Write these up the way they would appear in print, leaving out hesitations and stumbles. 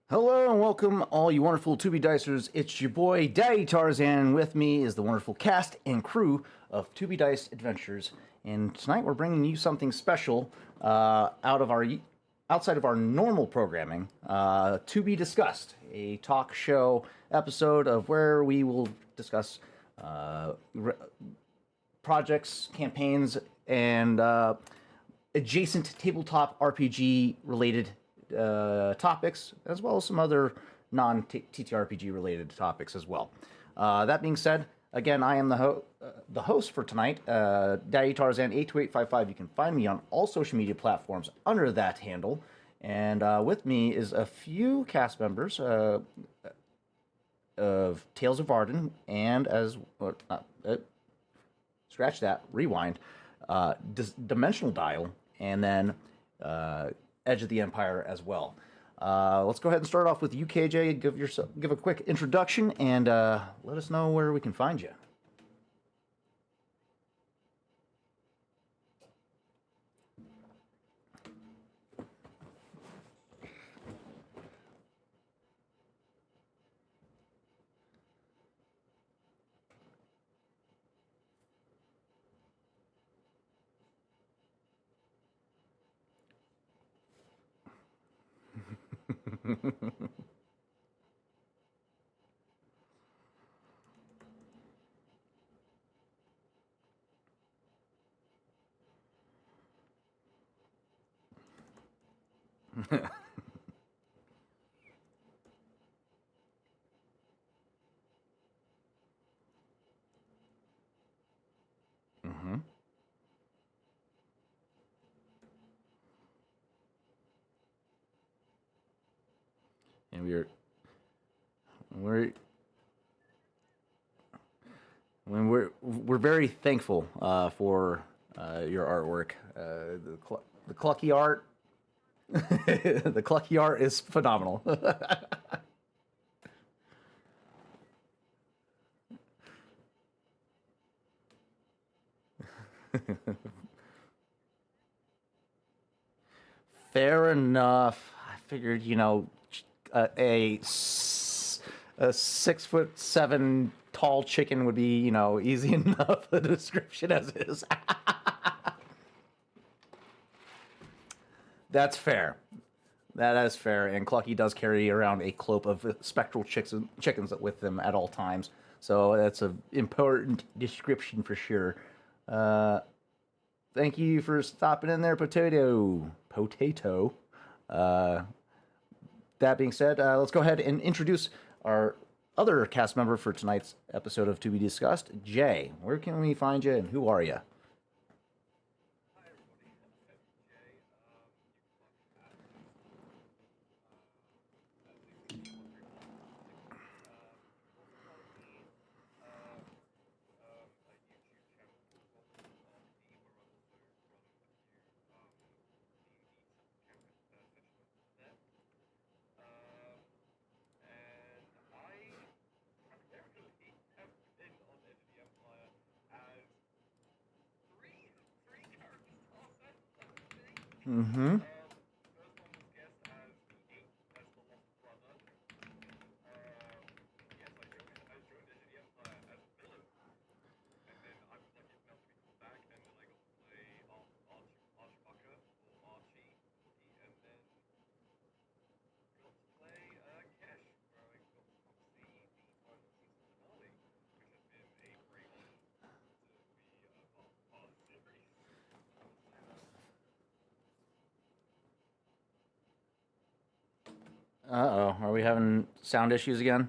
Hello and welcome, all you wonderful Tubi Dicers. It's your boy Daddy Tarzan, and with me is the wonderful cast and crew of Tubi Dice Adventures. And tonight we're bringing you something special outside of our normal programming. To be discussed, a talk show episode of where we will discuss projects, campaigns, and adjacent tabletop RPG related topics, as well as some other non-TTRPG related topics as well. That being said, again, I am the host for tonight, Daddy Tarzan 82855. You can find me on all social media platforms under that handle. And with me is a few cast members of Tales of Arden, and scratch that, rewind, Dimensional Dial, and then Edge of the Empire as well. Let's go ahead and start off with you, KJ. Give a quick introduction and let us know where we can find you. Mm-hmm. And we're we're very thankful for your artwork. The Clucky art, the Clucky art is phenomenal. Fair enough. I figured, a 6'7" tall chicken would be, easy enough a description as is. That's fair. That is fair. And Clucky does carry around a cloak of spectral chickens with them at all times. So that's an important description for sure. Uh, Thank you for stopping in there, Potato. Potato. Uh, that being said, let's go ahead and introduce our other cast member for tonight's episode of To Be Discussed, Jay. Where can we find you and who are you? Mm-hmm. Uh-oh. Are we having sound issues again?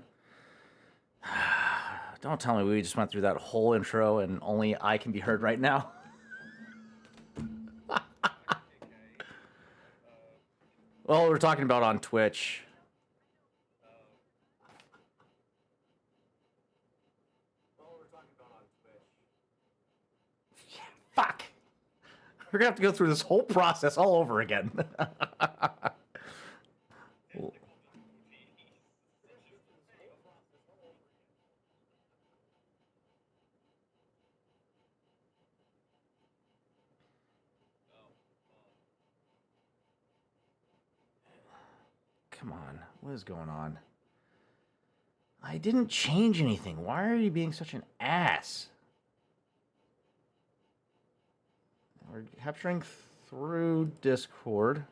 Don't tell me we just went through that whole intro and only I can be heard right now. Well, we're talking about on Twitch. Fuck. We're gonna have to go through this whole process all over again. come on. What is going on? I didn't change anything. Why are you being such an ass? We're capturing through Discord.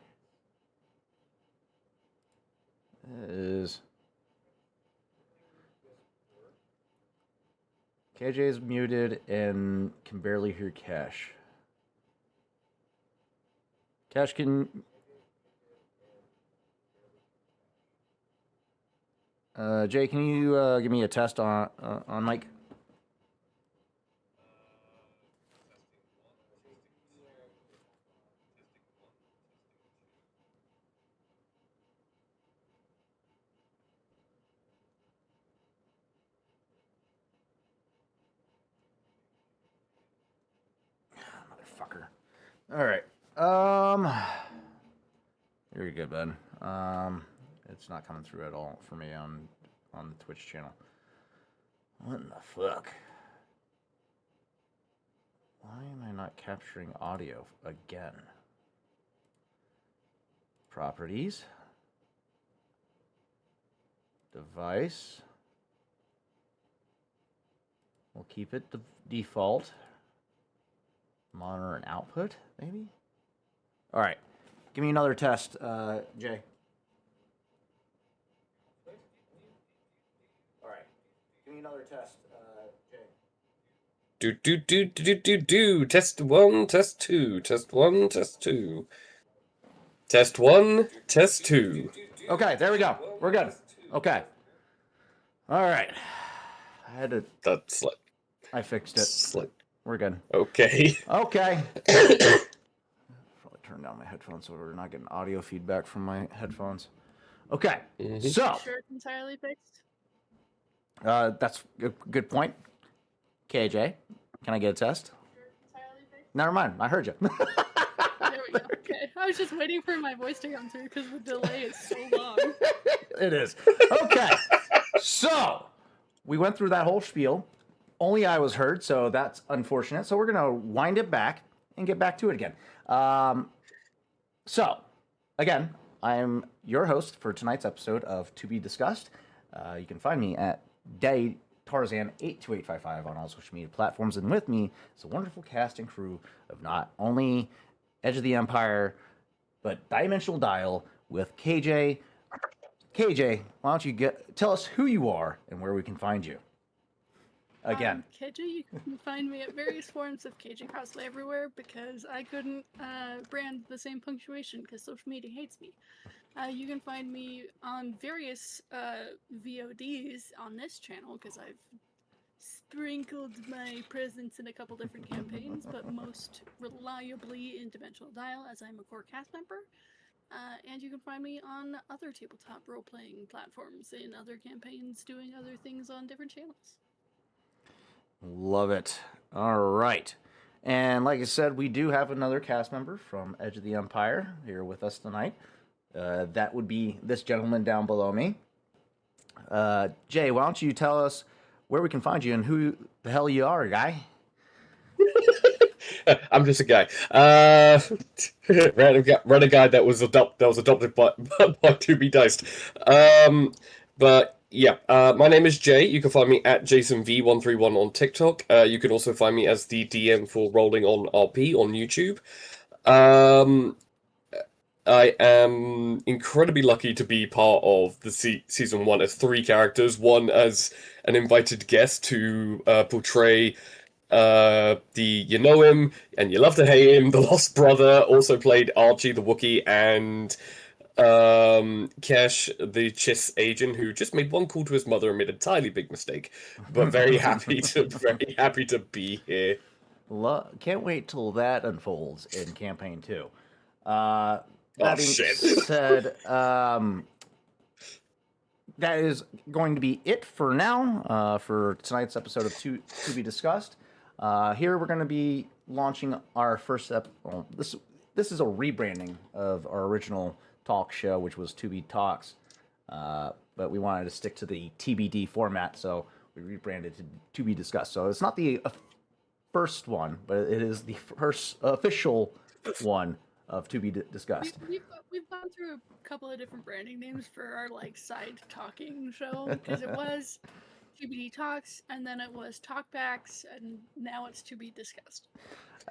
It is. KJ is muted and can barely hear Cash. Cash can. Jay, can you give me a test on mic? Motherfucker. All right. Very good, Ben. It's not coming through at all for me on the Twitch channel. What in the fuck? Why am I not capturing audio again? Properties. Device. We'll keep it default. Monitor and output, maybe? All right. Give me another test, Jay. All right. Give me another test, Jay. Do. Test 1, test 2. Test 1, test 2. Test 1, test 2. Okay, there we go. We're good. Okay. All right. I had to. That's like. I fixed it. We're good. Okay. Okay. Probably turn down my headphones so we're not getting audio feedback from my headphones. Okay. Mm-hmm. So. Sure, it's entirely fixed. That's a good point. KJ, can I get a test? Never mind. I heard you. There we go. Okay. I was just waiting for my voice to come through because the delay is so long. It is. Okay. So, we went through that whole spiel. Only I was heard, so that's unfortunate. So we're going to wind it back and get back to it again. So, again, I'm your host for tonight's episode of To Be Discussed. You can find me at Tarzan82855 on all social media platforms. And with me is a wonderful cast and crew of not only Edge of the Empire, but Dimensional Dial with KJ. KJ, why don't you tell us who you are and where we can find you? Again. KJ, you can find me at various forms of KJ Cosplay everywhere because I couldn't brand the same punctuation because social media hates me. You can find me on various VODs on this channel because I've sprinkled my presence in a couple different campaigns, but most reliably in Dimensional Dial as I'm a core cast member. And you can find me on other tabletop role-playing platforms in other campaigns doing other things on different channels. Love it. All right. And like I said, we do have another cast member from Edge of the Empire here with us tonight. That would be this gentleman down below me. Jay, why don't you tell us where we can find you and who the hell you are, guy? I'm just a guy. Renegade that was adopted by To Be Diced. But yeah, my name is Jay. You can find me at JasonV131 on TikTok. You can also find me as the DM for Rolling on RP on YouTube. I am incredibly lucky to be part of the season 1 as 3 characters. One as an invited guest to portray the You Know Him and You Love to Hate Him, the Lost Brother, also played Archie the Wookiee, and Cash the chess agent who just made one call to his mother and made a entirely big mistake, but very happy to be here. Can't wait till that unfolds in campaign 2. That being shit. said, that is going to be it for now for tonight's episode of To Be Discussed. Here we're going to be launching our first this is a rebranding of our original talk show, which was To Be Talks, but we wanted to stick to the TBD format, so we rebranded to Be Discussed. So it's not the first one, but it is the first official one of To Be Discussed. We've gone through a couple of different branding names for our like side talking show because it was TBD Talks, and then it was Talkbacks, and now it's To Be Discussed.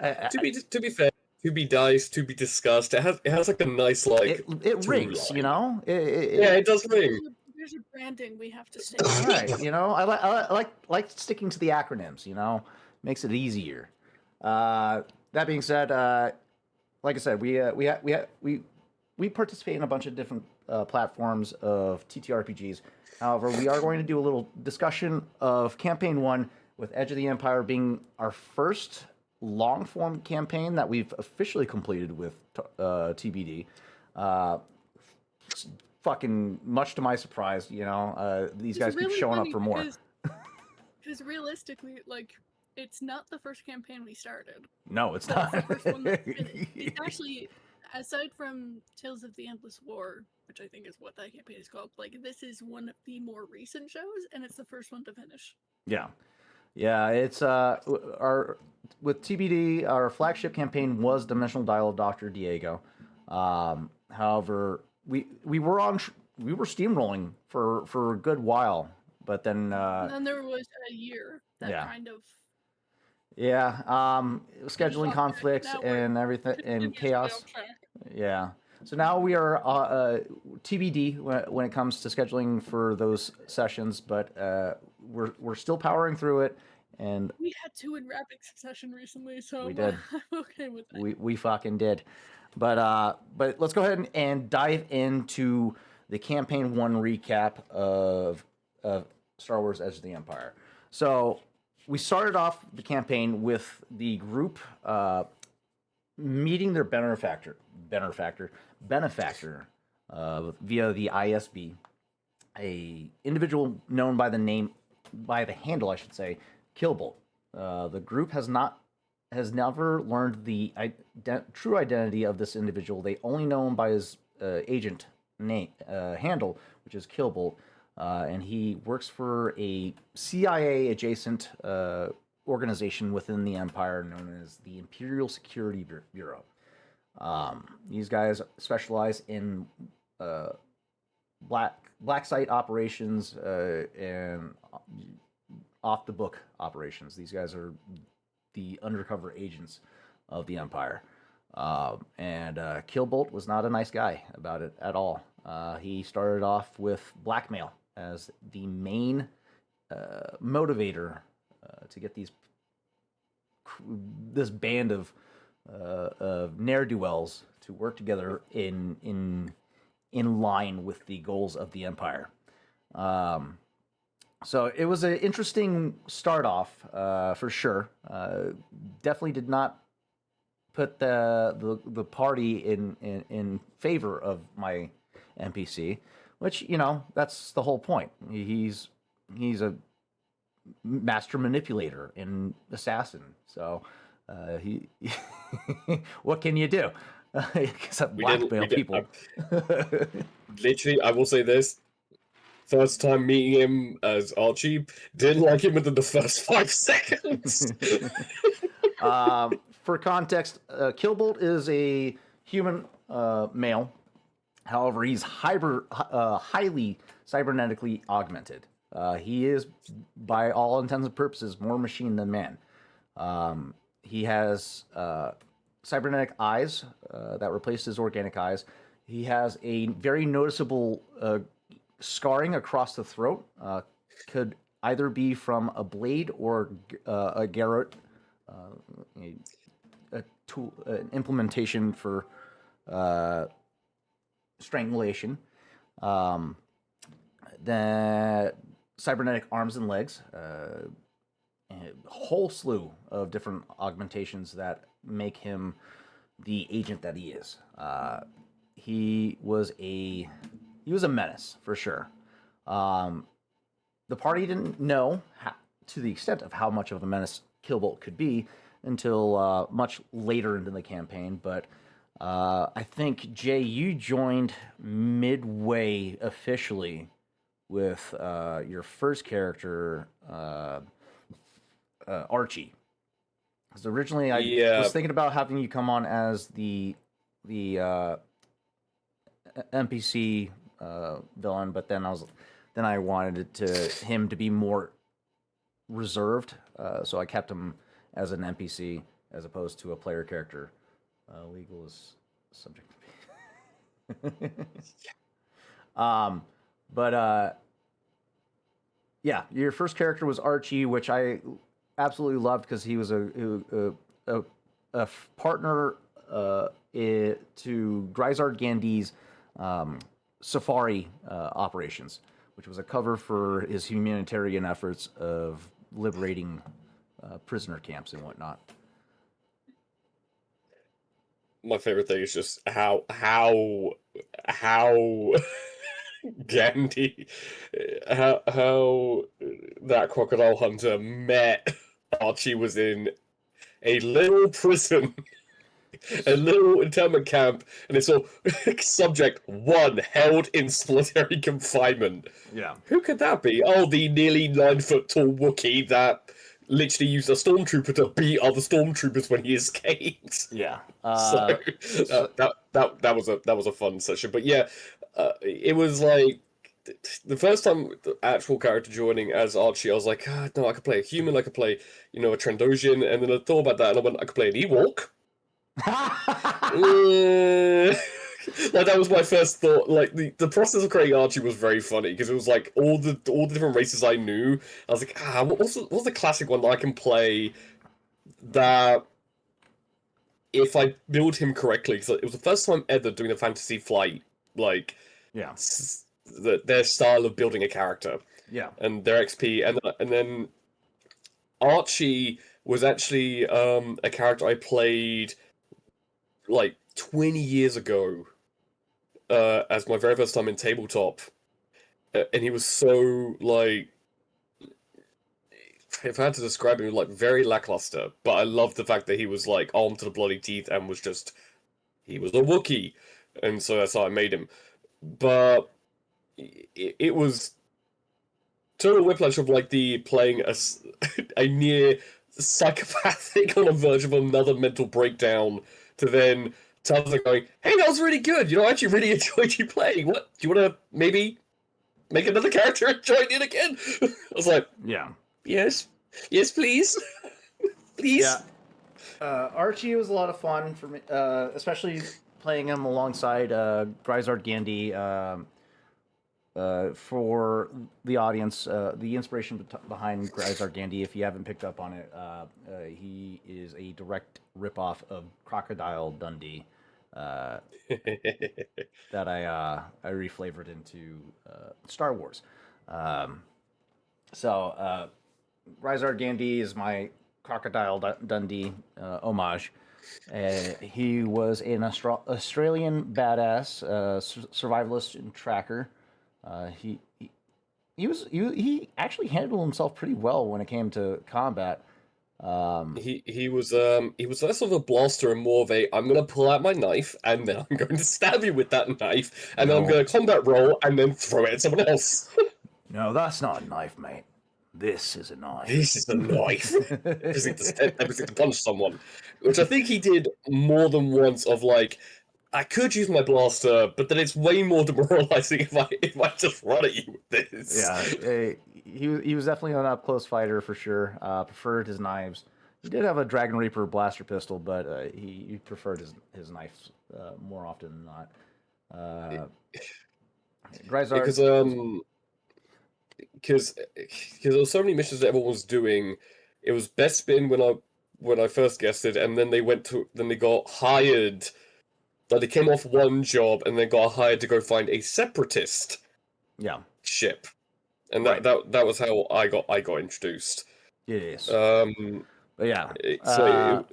To be fair, to be diced, to be discussed. It has like a nice like it through rings, line. you know. Yeah, it does ring. There's a branding we have to stay Right, you know, I like sticking to the acronyms. You know, makes it easier. That being said, like I said, we participate in a bunch of different platforms of TTRPGs. However, we are going to do a little discussion of Campaign 1, with Edge of the Empire being our first long form campaign that we've officially completed with TBD. Fucking much to my surprise, you know, these guys keep showing up for more. Because realistically, like, it's not the first campaign we started. No, it's But not. it's the first one that we finished. It's actually, aside from Tales of the Endless War, which I think is what that campaign is called, like, this is one of the more recent shows, and it's the first one to finish. Yeah. Yeah, it's our with TBD, our flagship campaign was Dimensional Dial of Dr. Diego. However, we were steamrolling for a good while, but then And then there was a year that yeah. kind of yeah, scheduling conflicts now we're and everything and continuously chaos. off track. Yeah. So now we are TBD when it comes to scheduling for those sessions, but we're still powering through it, and We had two in rapid succession recently, so we did. I'm okay with that. We fucking did. But let's go ahead and dive into the campaign 1 recap of Star Wars: Edge of the Empire. So we started off the campaign with the group meeting their benefactor via the ISB, a individual known by the handle, I should say, Killbolt. The group has never learned the true identity of this individual. They only know him by his agent name handle, which is Killbolt, and he works for a CIA adjacent organization within the Empire known as the Imperial Security Bureau. These guys specialize in black site operations and off the book operations. These guys are the undercover agents of the Empire. And Killbolt was not a nice guy about it at all. He started off with blackmail as the main motivator to get this band of ne'er-do-wells to work together in line with the goals of the Empire. So it was an interesting start off for sure. Definitely did not put the party in favor of my NPC, which, you know, that's the whole point. He's a master manipulator and assassin. So he what can you do? Except blackmail people. Literally, I will say this. First time meeting him as Archie, didn't like him within the first 5 seconds. For context, Killbolt is a human male. However, he's highly cybernetically augmented. He is, by all intents and purposes, more machine than man. He has cybernetic eyes that replace his organic eyes. He has a very noticeable scarring across the throat. Could either be from a blade or a garrote, a tool, an implementation for strangulation. The cybernetic arms and legs, a whole slew of different augmentations that make him the agent that he is. He was a menace for sure. The party didn't know to the extent of how much of a menace Killbolt could be until much later into the campaign. But I think, Jay, you joined midway officially with your first character, Archie. Because originally I was thinking about having you come on as the the NPC villain, but then I wanted him to be more reserved, so I kept him as an NPC as opposed to a player character. Legal is subject to be. But yeah, your first character was Archie, which I absolutely loved because he was a partner to Grisard Gandy's safari operations, which was a cover for his humanitarian efforts of liberating prisoner camps and whatnot. My favorite thing is just how Gandhi, how that crocodile hunter met Archie was in a little prison, a little internment camp, and it's all subject one held in solitary confinement. Yeah. Who could that be? Oh, the nearly 9 foot tall Wookiee that literally used a stormtrooper to beat other stormtroopers when he escaped. Yeah. So that was a fun session. But yeah, it was like the first time the actual character joining as Archie, I was like, no, I could play a human, I could play, a Trandoshan, and then I thought about that, and I went, I could play an Ewok. Like that was my first thought. Like the process of creating Archie was very funny because it was like all the different races I knew. I was like, what's the classic one that I can play that if I build him correctly? Because it was the first time ever doing a Fantasy Flight, like yeah, their style of building a character, yeah, and their XP, and then Archie was actually a character I played like 20 years ago. As my very first time in tabletop, and he was so like, if I had to describe him, like very lackluster. But I loved the fact that he was like armed to the bloody teeth and he was a Wookiee, and so that's how I made him. But it was total whiplash of like the playing a near psychopathic on a verge of another mental breakdown to then. Tons going, hey, that was really good. I actually really enjoyed you playing. What? Do you want to maybe make another character and join in again? I was like, yeah, yes, please, please. Yeah, Archie was a lot of fun for me, especially playing him alongside Grisard Gandy. For the audience, the inspiration behind Grisard Gandy, if you haven't picked up on it, he is a direct ripoff of Crocodile Dundee. That I reflavored into Star Wars. So Grisard Gandy is my Crocodile Dundee homage. He was an Australian badass, survivalist and tracker. He actually handled himself pretty well when it came to combat. He was less of a blaster and more of a I'm gonna pull out my knife and then I'm going to stab you with that knife and then I'm gonna combat roll and then throw it at someone else. No, that's not a knife, mate. This is a knife. This is a knife. Everything to punch someone, which I think he did more than once. Of like, I could use my blaster, but then it's way more demoralizing if I just run at you with this. Yeah, he was definitely an up close fighter for sure. Preferred his knives. He did have a Dragon Reaper blaster pistol, but he preferred his knives more often than not. Grisard, because there were so many missions that everyone was doing. It was best spin when I first guested, and then they got hired. Like they came off one job and then got hired to go find a separatist ship, and that was how I got introduced. It is. But yeah, so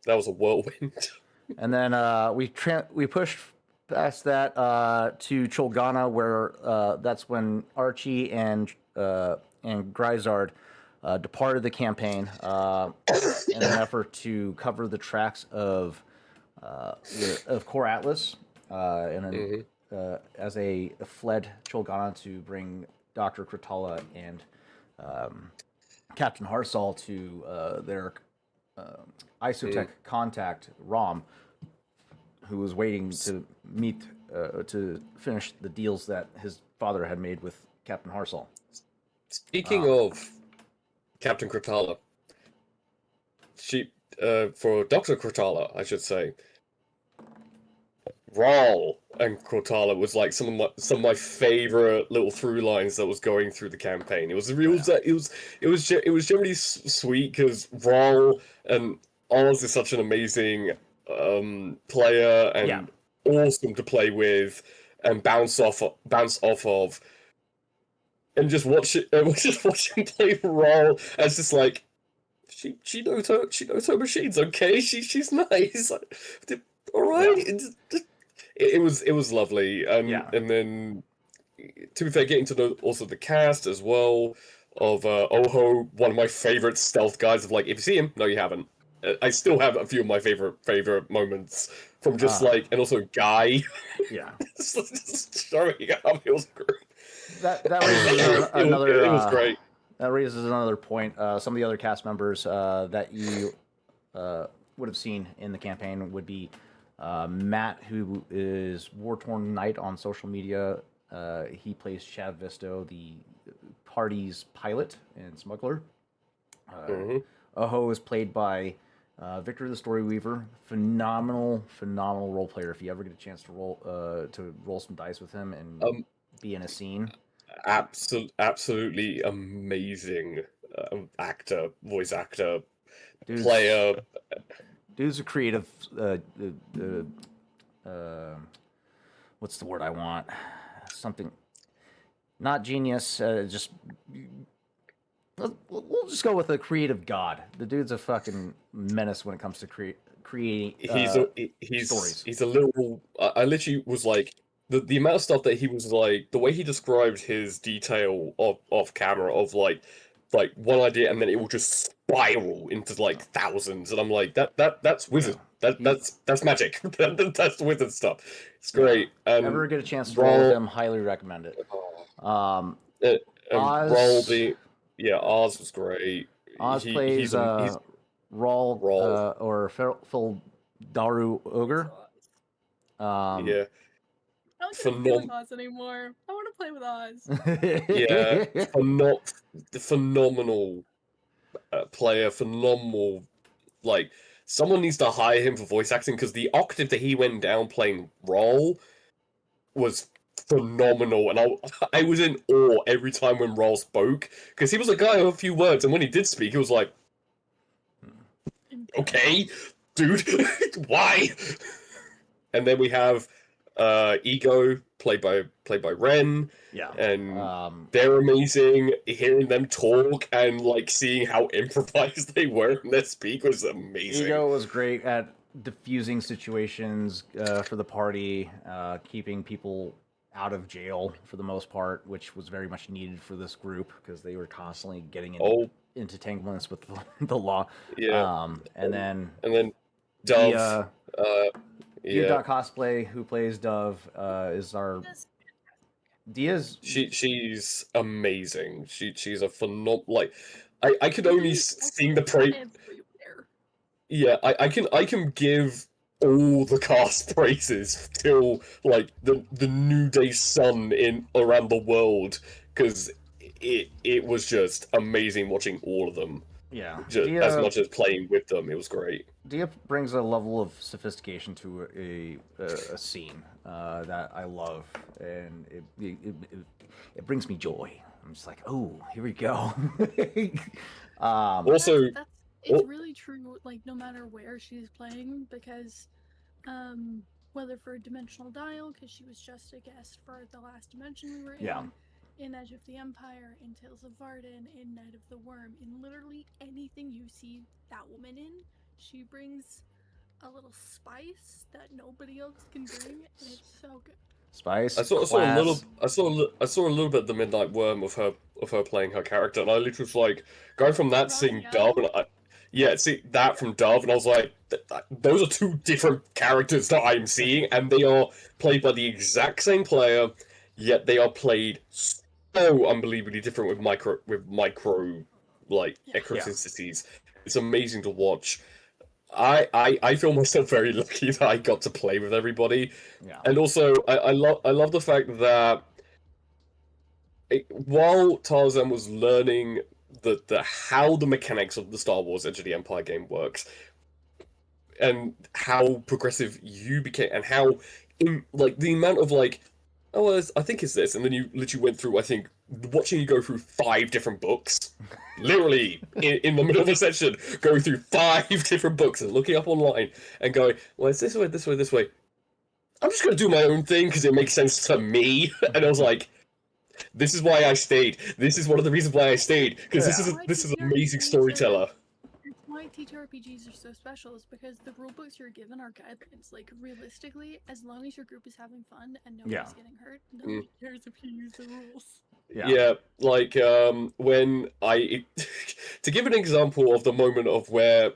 that was a whirlwind. And then we pushed past that to Cholgana, where that's when Archie and Grisard departed the campaign in an effort to cover the tracks of Core Atlas, and then as they fled Cholgana to bring Dr. Kratala and Captain Harsal to their Isotech contact, Rom, who was waiting to meet to finish the deals that his father had made with Captain Harsal. Speaking of Captain Kratala, for Dr. Kratala, I should say, Rawl and Cortana was like some of my favorite little through lines that was going through the campaign. It was generally sweet because Rawl and Oz is such an amazing player and awesome to play with and bounce off of, and just watch him play Rawl as just like she knows her machines. Okay, she's nice. All right. Yeah. It was lovely, and then to be fair, getting to know also the cast as well of Oho, one of my favorite stealth guys. Of like, if you see him, no, you haven't. I still have a few of my favorite moments from just like, and also Guy. Yeah, just showing up, it was great. That raises another. It was great. That raises another point. Some of the other cast members that you would have seen in the campaign would be. Matt, who is War-Torn Knight on social media, he plays Chav Visto, the party's pilot and smuggler. Oho is played by Victor the Story Weaver. Phenomenal role player. If you ever get a chance to roll some dice with him and be in a scene, absolutely amazing voice actor, player. Dude's a creative. What's the word I want? Something. Not genius. Just. We'll just go with a creative god. The dude's a fucking menace when it comes to creating. Stories. He's a little. I literally was like the amount of stuff that he was like, the way he described his detail off camera of like one idea and then it will just spiral into like thousands, and I'm like that's wizard. That's magic. That's wizard stuff. It's great. Ever get a chance to roll with him? Highly recommend it. Oz, Oz was great. Oz plays Rawl or Phil Daru Ogre. Yeah. I don't want to play with Oz anymore. I want to play with Oz. Yeah, phenomenal player, phenomenal. Like, someone needs to hire him for voice acting because the octave that he went down playing Rawl was phenomenal, and I was in awe every time when Rawl spoke because he was a guy of a few words, and when he did speak, he was like, "Okay, dude, why?" And then we have Ego played by Ren, and they're amazing. Hearing them talk and like seeing how improvised they were in their speak was amazing. Ego was great at diffusing situations for the party, keeping people out of jail for the most part, which was very much needed for this group because they were constantly getting into entanglements with the law. Yeah, and then Dove. Dia.cosplay, who plays Dove, is our Dia's. She's amazing. She's a phenomenal. Like, I could only sing the praise. Yeah, I can give all the cast praises till like the New Day Sun in around the world because it was just amazing watching all of them. Yeah, Dia, as much as playing with them, it was great. Dia brings a level of sophistication to a scene that I love, and it brings me joy. I'm just like, oh, here we go. Also, it's really true. Like, no matter where she's playing, because whether for Dimensional Dial, because she was just a guest for the last dimension we were in Edge of the Empire, in Tales of Varden, in Night of the Worm, in literally anything you see that woman in, she brings a little spice that nobody else can bring, and it's so good. Spice. I saw a little bit of the Midnight Worm of her playing her character, and I literally was like, going from that seeing Dove, and see that from Dove, and I was like, those are two different characters that I'm seeing, and they are played by the exact same player, yet they are played so unbelievably different with micro eccentricities. It's amazing to watch. I feel myself very lucky that I got to play with everybody, Yeah. and also I love the fact that while Tarzan was learning the how the mechanics of the Star Wars Edge of the Empire game works, and how progressive you became, and how like the amount of like, oh, I think it's this, and then you literally went through, I think, watching you go through 5 different books, literally in the middle of a session, going through 5 different books and looking up online and going, well, it's this way, this way, this way. I'm just gonna do my own thing because it makes sense to me. And I was like, this is why I stayed. This is one of the reasons why I stayed, because Yeah. this is amazing storyteller. It's why TTRPGs are so special, is because the rulebooks you're given are guidelines. Like, realistically, as long as your group is having fun and nobody's getting hurt, nobody cares if you use the rules. Yeah, like when I to give an example of the moment of where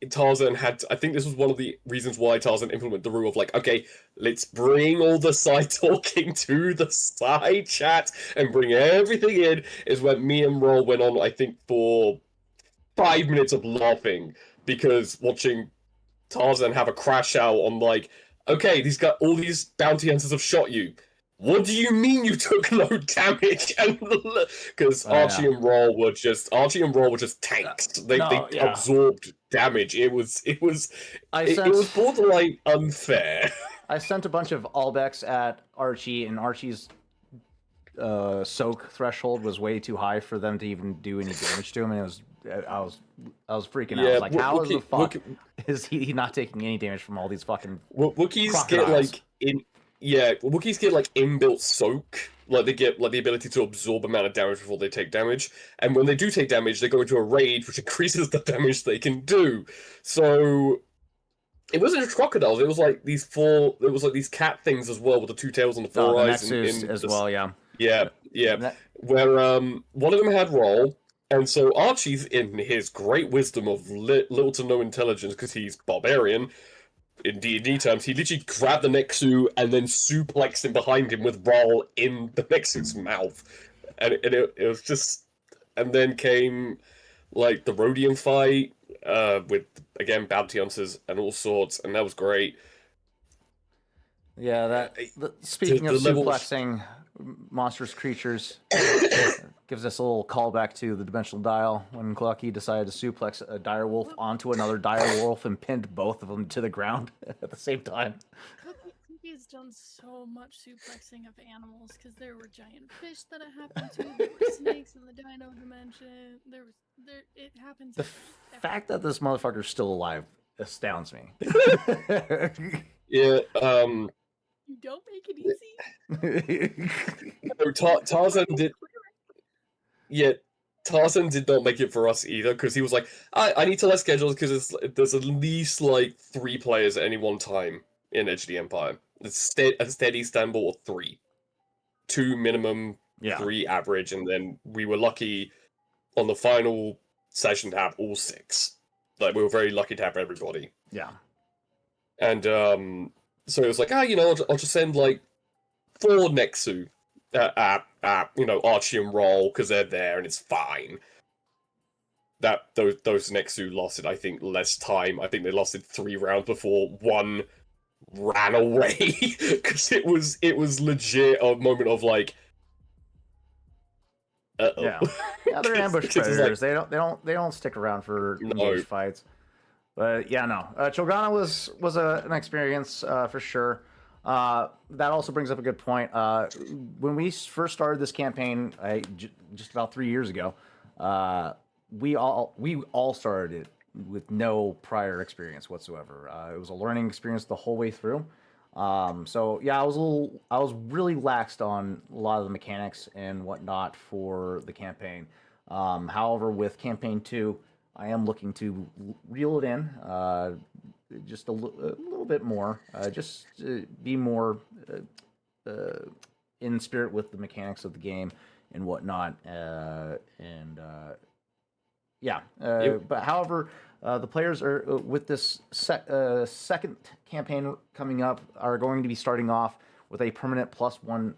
Tarzan had, I think this was one of the reasons why Tarzan implemented the rule of like, okay, let's bring all the side talking to the side chat and bring everything in, is when me and Roll went on, I think, for 5 minutes of laughing because watching Tarzan have a crash out on like, okay, all these bounty hunters have shot you. What do you mean you took no damage? And because Archie and Roll were just tanks. They absorbed damage. It was borderline unfair. I sent a bunch of Albex at Archie, and Archie's soak threshold was way too high for them to even do any damage to him, and I was freaking out. I was like, how is the fuck is he not taking any damage from all these fucking Wookiees crocodiles? Wookiees get like inbuilt soak. Like they get like the ability to absorb amount of damage before they take damage, and when they do take damage, they go into a rage, which increases the damage they can do. So it wasn't just crocodiles. It was like these cat things as well with the 2 tails and the 4 eyes. The Nexus as well, yeah. Yeah. Where one of them had Roll, and so Archie's, in his great wisdom of little to no intelligence, because he's barbarian, in D&D terms, he literally grabbed the Nexu and then suplexed him behind him with Roll in the Nexu's mouth. And it was just... And then came, like, the Rhodium fight, with, again, bounty hunters and all sorts, and that was great. Yeah, speaking of suplexing monstrous creatures, gives us a little callback to the Dimensional Dial when Clucky decided to suplex a direwolf onto another direwolf and pinned both of them to the ground at the same time. Clucky's done so much suplexing of animals because there were giant fish that it happened to. There were snakes in the dino dimension. It happens. The fact that this motherfucker's still alive astounds me. Yeah. You don't make it easy. Tarzan did. Yeah, Tarzan did not make it for us either, because he was like, I need to let schedules because there's at least like 3 players at any one time in Edge of the Empire. It's a steady standby of 3, 2 minimum, 3 average, and then we were lucky on the final session to have all 6. Like, we were very lucky to have everybody. Yeah. And so it was like, I'll just send like 4 Nexu. Archie and Roll, because they're there and it's fine. Those Nexu lasted, I think, less time. I think they lasted 3 rounds before one ran away, because it was legit a moment of like, uh-oh. Yeah, they're ambush predators. Like, they don't stick around for engaged fights. But yeah, no, Chogana was an experience for sure. That also brings up a good point. When we first started this campaign, just about 3 years ago, we all started it with no prior experience whatsoever. It was a learning experience the whole way through. So yeah, I was really laxed on a lot of the mechanics and whatnot for the campaign. However, with campaign 2, I am looking to reel it in. Just a little bit more, just to be more in spirit with the mechanics of the game and whatnot. But however, the players are with this second campaign coming up are going to be starting off with a permanent +1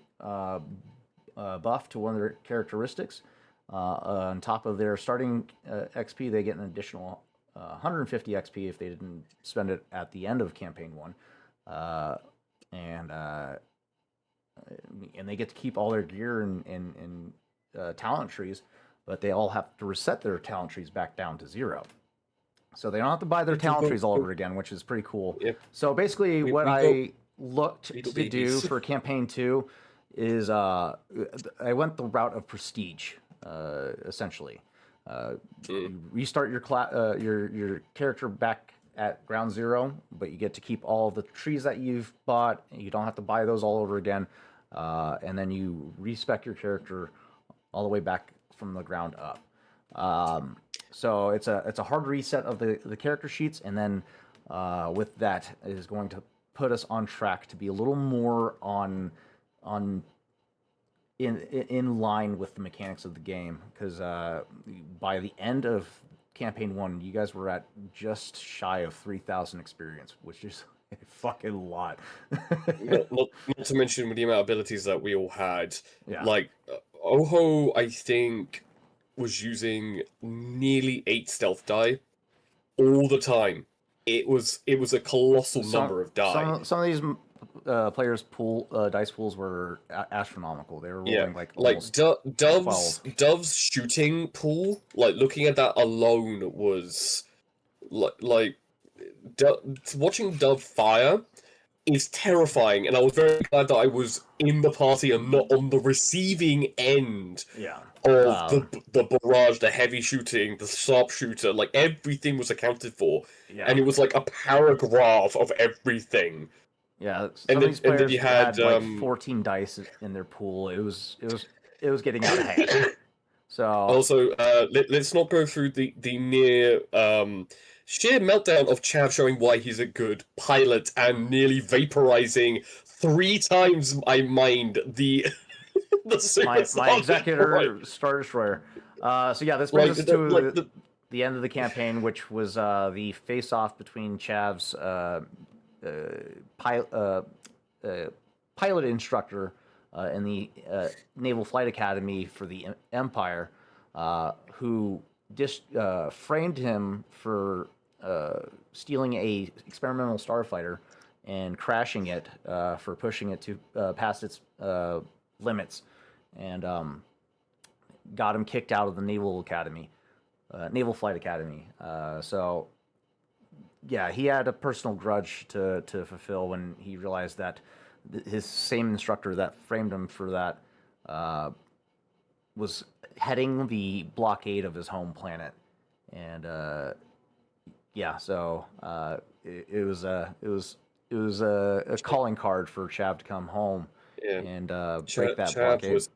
buff to one of their characteristics. On top of their starting XP, they get an additional 150 XP if they didn't spend it at the end of campaign 1. Uh, and and they get to keep all their gear and talent trees, but they all have to reset their talent trees back down to 0. So they don't have to buy their talent trees all over again, which is pretty cool. Yep. So basically, what I looked to do for campaign 2 is I went the route of prestige, essentially. You restart your character back at ground 0, but you get to keep all of the trees that you've bought. You don't have to buy those all over again, and then you respec your character all the way back from the ground up. So it's a hard reset of the character sheets, and then with that is going to put us on track to be a little more in line with the mechanics of the game, because by the end of campaign 1, you guys were at just shy of 3,000 experience, which is a fucking lot. not to mention with the amount of abilities that we all had. Yeah. Like Oho, I think, was using nearly 8 stealth die all the time. It was a colossal number of die. Some of these players' dice pools were astronomical. They were rolling like almost Dove's shooting pool. Like looking at that alone was like watching Dove fire is terrifying, and I was very glad that I was in the party and not on the receiving end. Yeah. Of the barrage, the heavy shooting, the sharpshooter, like everything was accounted for, and it was like a paragraph of everything. Yeah, and these players then you had like 14 dice in their pool. It was getting out of hand. So also, let's not go through the near sheer meltdown of Chav showing why he's a good pilot and nearly vaporizing 3 times my mind the my executor Star Destroyer. So yeah, this brings us to the end of the campaign, which was the face-off between Chav's pilot instructor in the Naval Flight Academy for the Empire, who framed him for stealing a experimental starfighter and crashing it for pushing it to past its limits, and got him kicked out of the Naval Flight Academy. So yeah, he had a personal grudge to fulfill when he realized that his same instructor that framed him for that was heading the blockade of his home planet, and yeah, so it was a calling card for Chav to come home and break that blockade.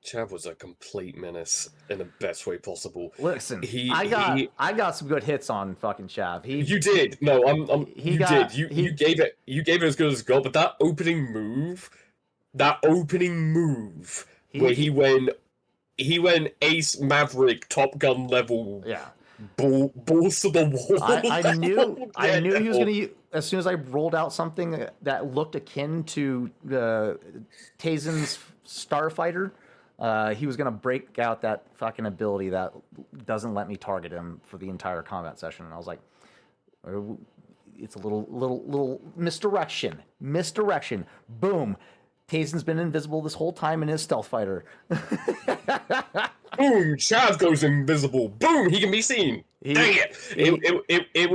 Chav was a complete menace in the best way possible. Listen, I got some good hits on fucking Chav. You did. No, you did. You gave it as good as it got. But that opening move, where he went Ace Maverick Top Gun level. Yeah. Balls to the wall. I knew he was gonna. As soon as I rolled out something that looked akin to Tazen's Starfighter, he was gonna break out that fucking ability that doesn't let me target him for the entire combat session. And I was like, it's a little misdirection. Boom. Tazen's been invisible this whole time in his stealth fighter. Boom! Chav goes invisible. Boom! He can be seen. Dang it! It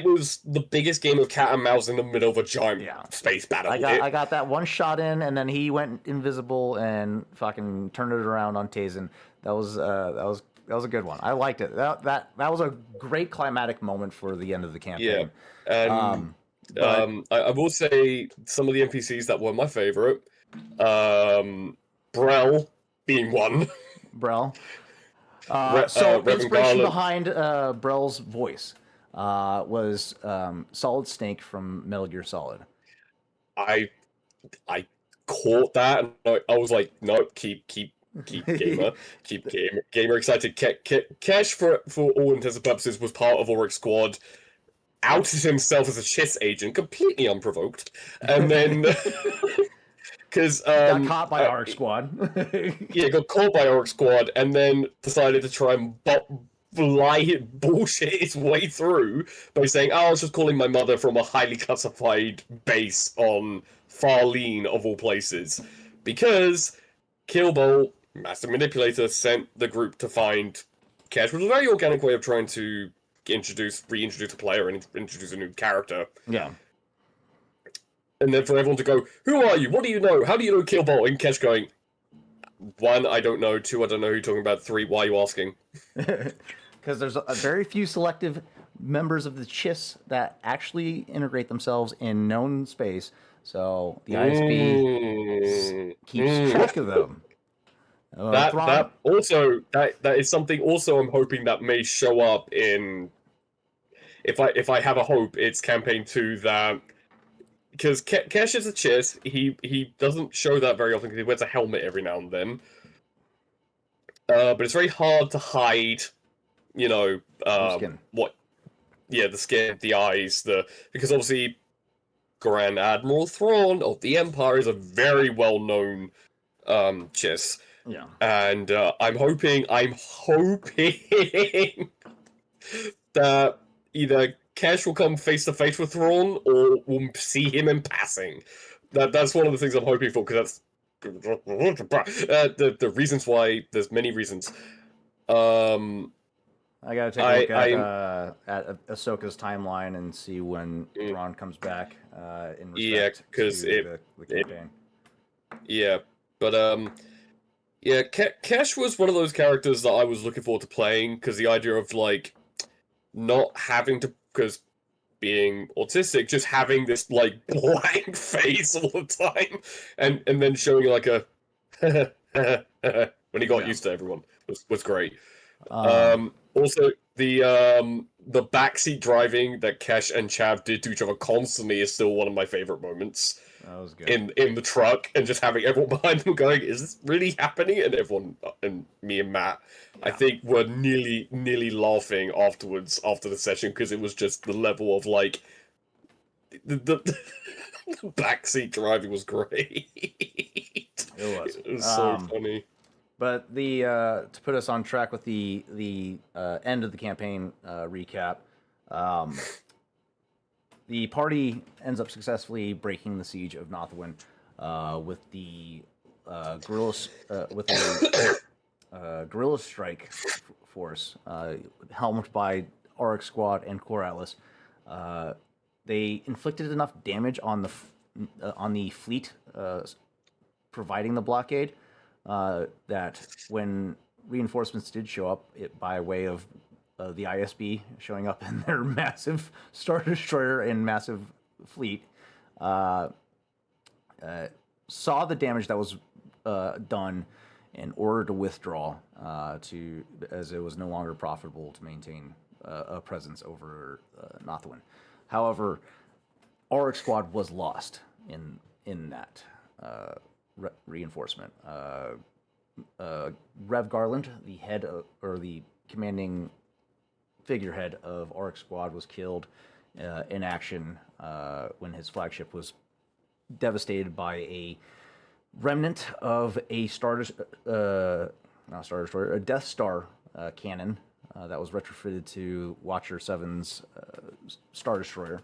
was the biggest game of cat and mouse in the middle of a giant space battle. I got that one shot in, and then he went invisible and fucking turned it around on Tazen. That was a good one. I liked it. That was a great climatic moment for the end of the campaign. Yeah. And I will say some of the NPCs that were my favorite. Brel being one. Brel. So inspiration behind Brel's voice was Solid Snake from Metal Gear Solid. I caught that, and I was like, nope, keep gamer, keep gamer excited. Kesh, for all intents and purposes, was part of Auric Squad. Outed himself as a Chiss agent, completely unprovoked, and then because got caught by Auric Squad. Yeah, got caught by Auric Squad, and then decided to try and bullshit its way through by saying, "Oh, I was just calling my mother from a highly classified base on Farlene of all places," because Killbolt, Master Manipulator, sent the group to find Cash, which was a very organic way of trying to reintroduce a player and introduce a new character. Yeah. And then for everyone to go, "Who are you? What do you know? How do you know Killbolt?" And Cash going, "1, I don't know. 2, I don't know who you're talking about. 3, why are you asking?" Because there's a very few selective members of the Chiss that actually integrate themselves in known space, so the ISB keeps track of them. That is something also I'm hoping that may show up in, if I have a hope, it's campaign 2, that because Kesh is a Chiss, he doesn't show that very often because he wears a helmet every now and then. But it's very hard to hide, skin. the skin, the eyes, because obviously Grand Admiral Thrawn of the Empire is a very well-known Chiss. Yeah. And I'm hoping that either Kesh will come face to face with Thrawn, or we'll see him in passing. That's one of the things I'm hoping for, because that's the reasons why. There's many reasons. I gotta take a look at Ahsoka's timeline and see when Thrawn comes back. In respect to the campaign. Kesh was one of those characters that I was looking forward to playing, because the idea of not having to, because being autistic, just having this blank face all the time, and then showing a when he got used to everyone was great. Also, the backseat driving that Kesh and Chav did to each other constantly is still one of my favorite moments. That was good. In the truck, and just having everyone behind them going, "Is this really happening?" And everyone, and me and Matt, I think, were nearly laughing afterwards after the session, because it was just the level of the backseat driving was great. It was so funny. But to put us on track with the end of the campaign recap, the party ends up successfully breaking the siege of Nothwin with the guerrilla strike force, helmed by Auric Squad and Core Atlas. They inflicted enough damage on the fleet providing the blockade that when reinforcements did show up, by way of the ISB showing up in their massive Star Destroyer and massive fleet, saw the damage that was done in order to withdraw, as it was no longer profitable to maintain a presence over Nothwin. However, Auric Squad was lost in that reinforcement. Rev Garland, the head or the commanding figurehead of Auric Squad, was killed in action when his flagship was devastated by a remnant of a Death Star cannon that was retrofitted to Watcher 7's Star Destroyer.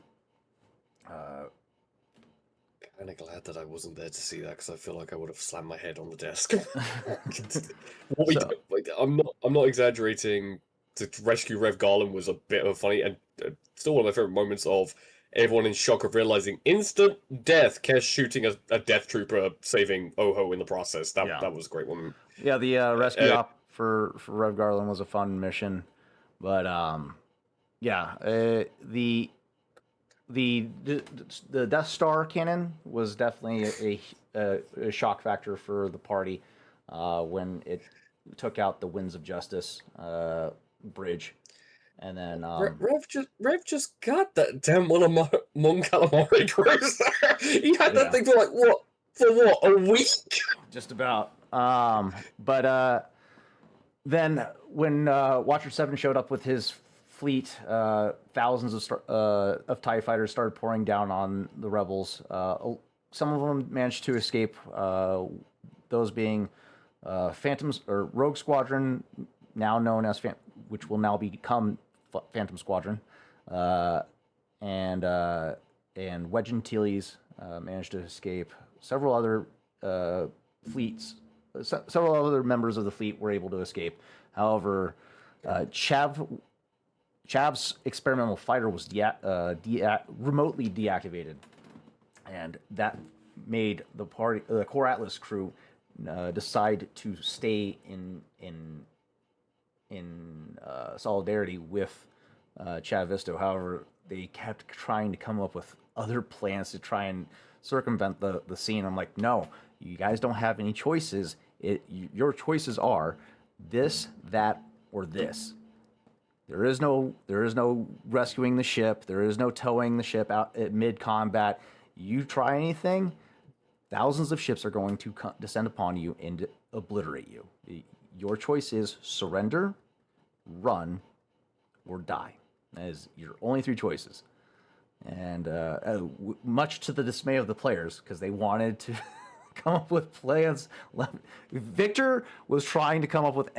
Kind of glad that I wasn't there to see that, because I feel like I would have slammed my head on the desk. I'm not exaggerating. To rescue Rev Garland was a bit of a funny, and still one of my favorite moments of everyone in shock of realizing instant death. Kesh shooting a death trooper, saving Oho in the process. That was a great one. Yeah, the rescue op for Rev Garland was a fun mission, but the Death Star cannon was definitely a shock factor for the party when it took out the Winds of Justice bridge, and then Rev just got that damn Mon Calamari cruiser. He had that thing for a week? Just about. But then when Watcher 7 showed up with his fleet, thousands of TIE fighters started pouring down on the rebels. Some of them managed to escape, those being Phantoms or Rogue Squadron, now known as which will now become Phantom Squadron, and Wedge Antilles managed to escape. Several other fleets, several other members of the fleet were able to escape. However, Chav's experimental fighter was remotely deactivated, and that made the Core Atlas crew decide to stay in solidarity with Chav Visto. However, they kept trying to come up with other plans to try and circumvent the scene. I'm like, no, you guys don't have any choices. Your choices are this, that, or this. There is no rescuing the ship. There is no towing the ship out at mid-combat. You try anything, thousands of ships are going to descend upon you and obliterate you. Your choice is surrender, run, or die. That is your only three choices. And much to the dismay of the players, because they wanted to come up with plans. Victor was trying to come up with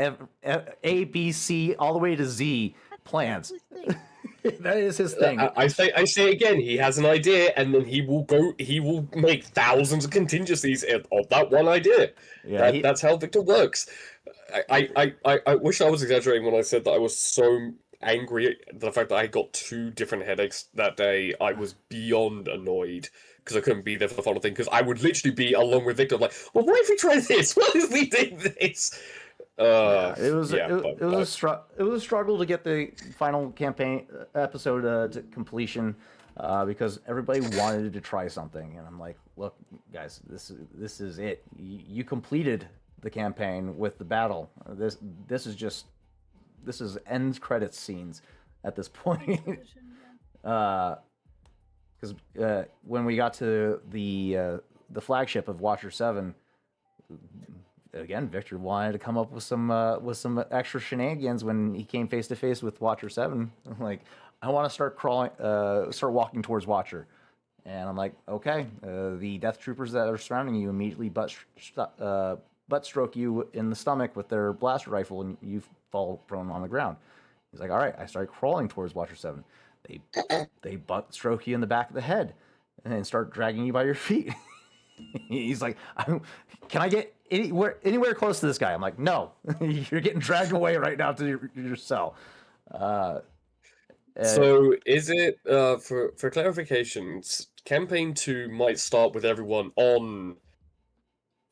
A, B, C, all the way to Z plans. That is his thing. I say again, he has an idea, and then he will make thousands of contingencies of that one idea. Yeah, that's how Victor works. I wish I was exaggerating when I said that I was so angry at the fact that I got 2 different headaches that day. I was beyond annoyed because I couldn't be there for the final thing, because I would literally be along with Victor like, well, what if we try this? What if we did this? It was a struggle to get the final campaign episode to completion, because everybody wanted to try something, and I'm like, look, guys, this is it. You completed the campaign with the battle. This is end credits scenes at this point. Because when we got to the flagship of Watcher 7. Again, Victor wanted to come up with some extra shenanigans when he came face to face with Watcher 7. Like, I want to start walking towards Watcher, and I'm like, okay. The Death Troopers that are surrounding you immediately butt stroke you in the stomach with their blaster rifle, and you fall prone on the ground. He's like, all right. I started crawling towards Watcher 7. They butt stroke you in the back of the head, and then start dragging you by your feet. He's like, can I get anywhere close to this guy? I'm like, no, you're getting dragged away right now to your cell. So is it, for clarifications, campaign 2 might start with everyone on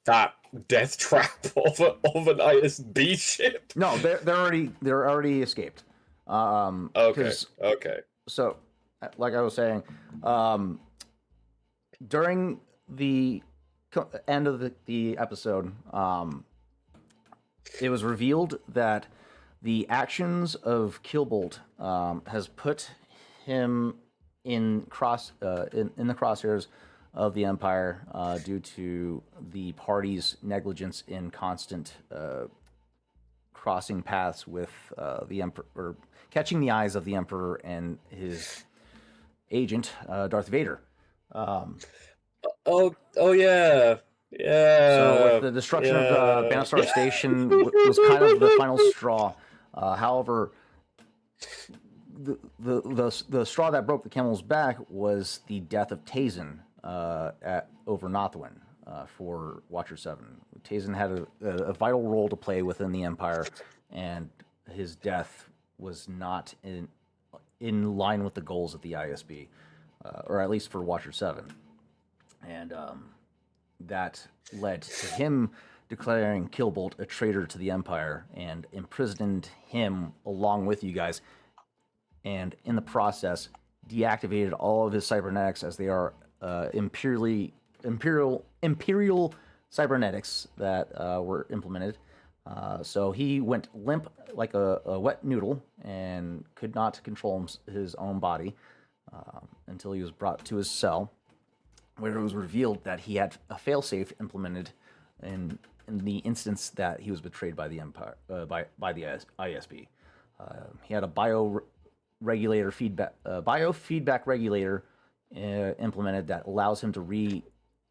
that death trap of an ISB ship? No, they're already escaped. Okay. So, like I was saying, during the end of the episode, it was revealed that the actions of Killbolt has put him in the crosshairs of the Empire due to the party's negligence in constant crossing paths with the Emperor, or catching the eyes of the Emperor and his agent, Darth Vader. Oh yeah. So with the destruction of Banastar Station was kind of the final straw. However, the straw that broke the camel's back was the death of Tazen over Nothwin for Watcher 7. Tazen had a vital role to play within the Empire, and his death was not in line with the goals of the ISB, or at least for Watcher 7. And that led to him declaring Killbolt a traitor to the Empire and imprisoned him along with you guys, and in the process deactivated all of his cybernetics, as they are imperial cybernetics that were implemented. So he went limp like a wet noodle and could not control his own body until he was brought to his cell, where it was revealed that he had a failsafe implemented in the instance that he was betrayed by the Empire, by the ISB. He had a biofeedback regulator implemented that allows him to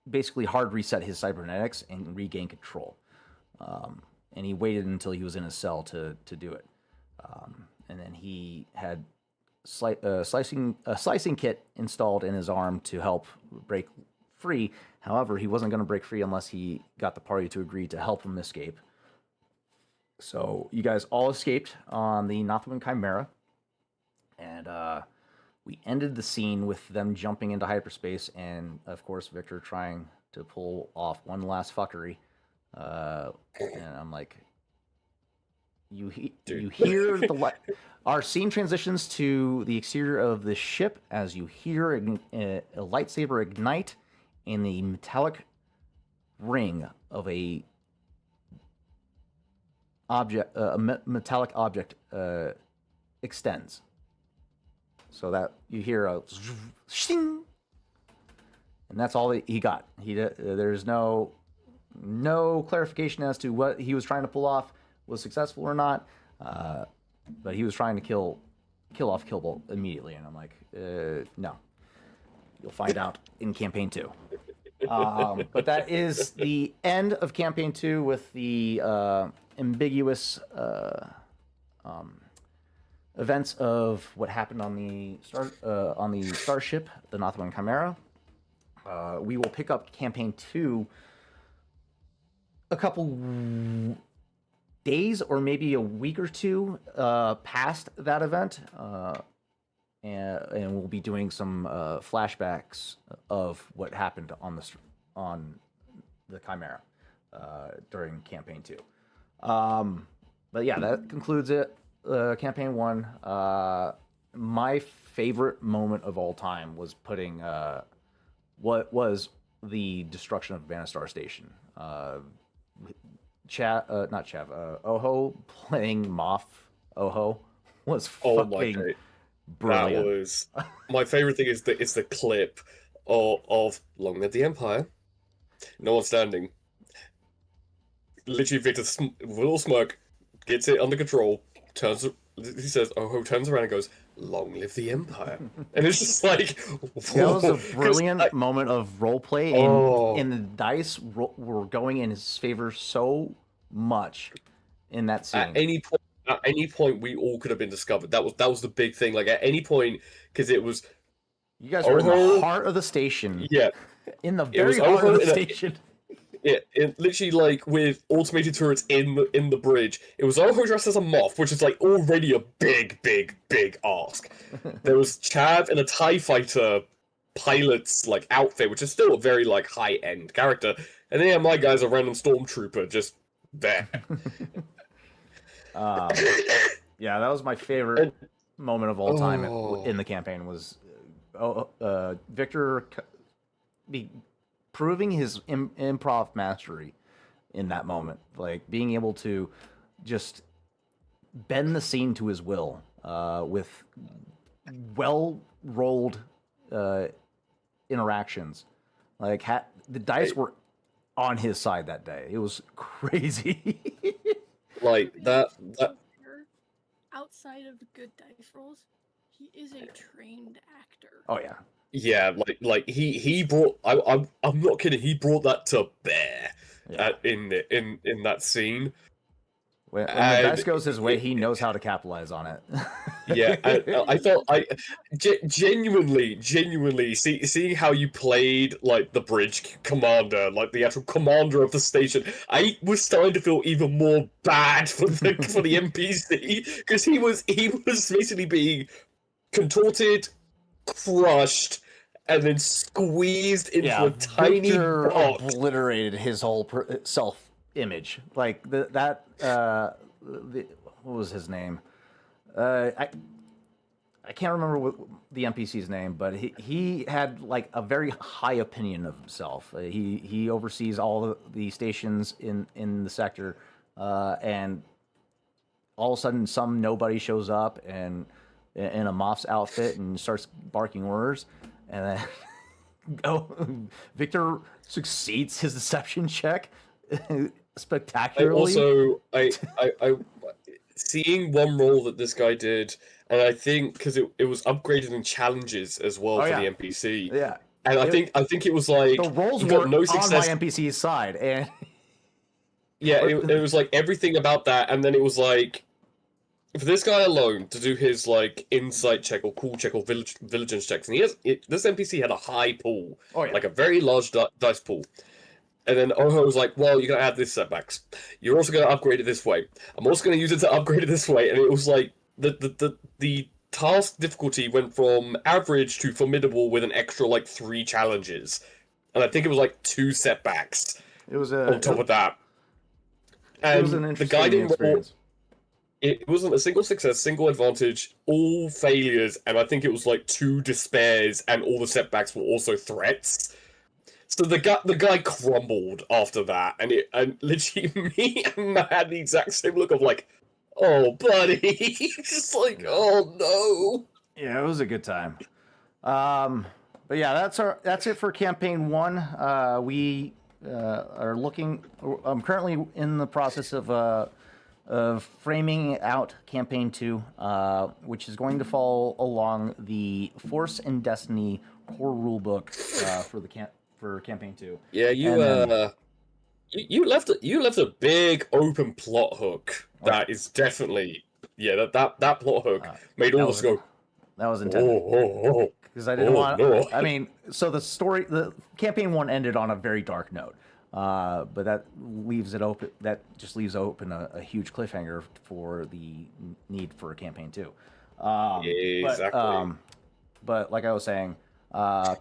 basically hard reset his cybernetics and regain control. And he waited until he was in his cell to do it. And then he had a slicing kit installed in his arm to help break free. However, he wasn't going to break free unless he got the party to agree to help him escape. So you guys all escaped on the Northwind Chimera, and we ended the scene with them jumping into hyperspace, and of course Victor trying to pull off one last fuckery. And I'm like, you hear the light. Our scene transitions to the exterior of the ship as you hear a lightsaber ignite, and the metallic ring of a metallic object extends. So that you hear a shing, and that's all he got. There's no clarification as to what he was trying to pull off was successful or not. But he was trying to kill off Killbolt immediately, and I'm like, no. You'll find out in campaign 2. But that is the end of campaign 2 with the ambiguous events of what happened on the starship, the Northwind Chimera. We will pick up campaign 2 a couple days or maybe a week or two past that event, and we'll be doing some flashbacks of what happened on the Chimera during campaign 2. But yeah, that concludes it. Campaign 1. My favorite moment of all time was putting what was the destruction of Banastar Station. Oho playing Moff Oho was fucking brilliant. That was my favorite thing. Is the clip of "Long Live the Empire." No one standing. Literally, Victor with a little smirk gets it under control. He says, "Oho," turns around and goes, "Long live the Empire!" And it's just like, that was a brilliant moment of role play, and the dice were going in his favor so much in that scene. At any point, we all could have been discovered. That was the big thing. Like at any point, because it was you guys were in the heart of the station. Yeah, in the very heart of the station. It literally, like, with automated turrets in the bridge, it was Oho dressed as a moth, which is like already a big ask. There was Chav in a TIE fighter pilot's like outfit, which is still a very like high end character, and then my guy's a random stormtrooper just there. Yeah, that was my favorite moment of all time in the campaign. Was Victor proving his improv mastery in that moment, like being able to just bend the scene to his will with well-rolled interactions. Like the dice were on his side that day. It was crazy. Like that. Outside of the good dice rolls, he is a trained actor. Oh yeah. Yeah, like he brought. I'm not kidding. He brought that to bear in that scene. When the dice goes his way, he knows how to capitalize on it. Yeah, I felt genuinely seeing how you played like the bridge commander, like the actual commander of the station. I was starting to feel even more bad for the NPC because he was basically being contorted, crushed, and then squeezed into a tiny Victor box. Obliterated his whole self-image. Like what was his name? I can't remember what the NPC's name, but he had like a very high opinion of himself. He oversees all the stations in the sector, and all of a sudden some nobody shows up and in a Moff's outfit and starts barking orders, and then Victor succeeds his deception check spectacularly. I seeing one role that this guy did, and I think because it was upgraded in challenges as well for the NPC. Yeah, and I think it was like the rolls were on my NPC's side, and yeah, it was like everything about that, and then it was like for this guy alone to do his like insight check or cool check or vigilance checks, and this NPC had a high pool, Oh yeah. like a very large dice pool. And then Oho was like, "Well, you're gonna add this setbacks. You're also gonna upgrade it this way. I'm also gonna use it to upgrade it this way." And it was like the task difficulty went from average to formidable with an extra like 3 challenges, and I think it was like 2 setbacks It was on top of that. it was an And the guy interesting didn't roll. experience. It wasn't a single success, single advantage, all failures, and I think it was like 2 despairs, and all the setbacks were also threats. So the guy crumbled after that, and literally me and Matt had the exact same look of like, oh buddy, just like, oh no. Yeah, it was a good time. But yeah, that's it for campaign 1. We are looking. I'm currently in the process of framing out campaign 2, which is going to follow along the Force and Destiny core rulebook for campaign 2. Yeah, you left a big open plot hook that is definitely that plot hook made all of us go. That was intended. Oh. Because I didn't want. No. I mean, so the campaign 1 ended on a very dark note, but that leaves it open. That just leaves open a huge cliffhanger for the need for a campaign 2. Exactly. But like I was saying,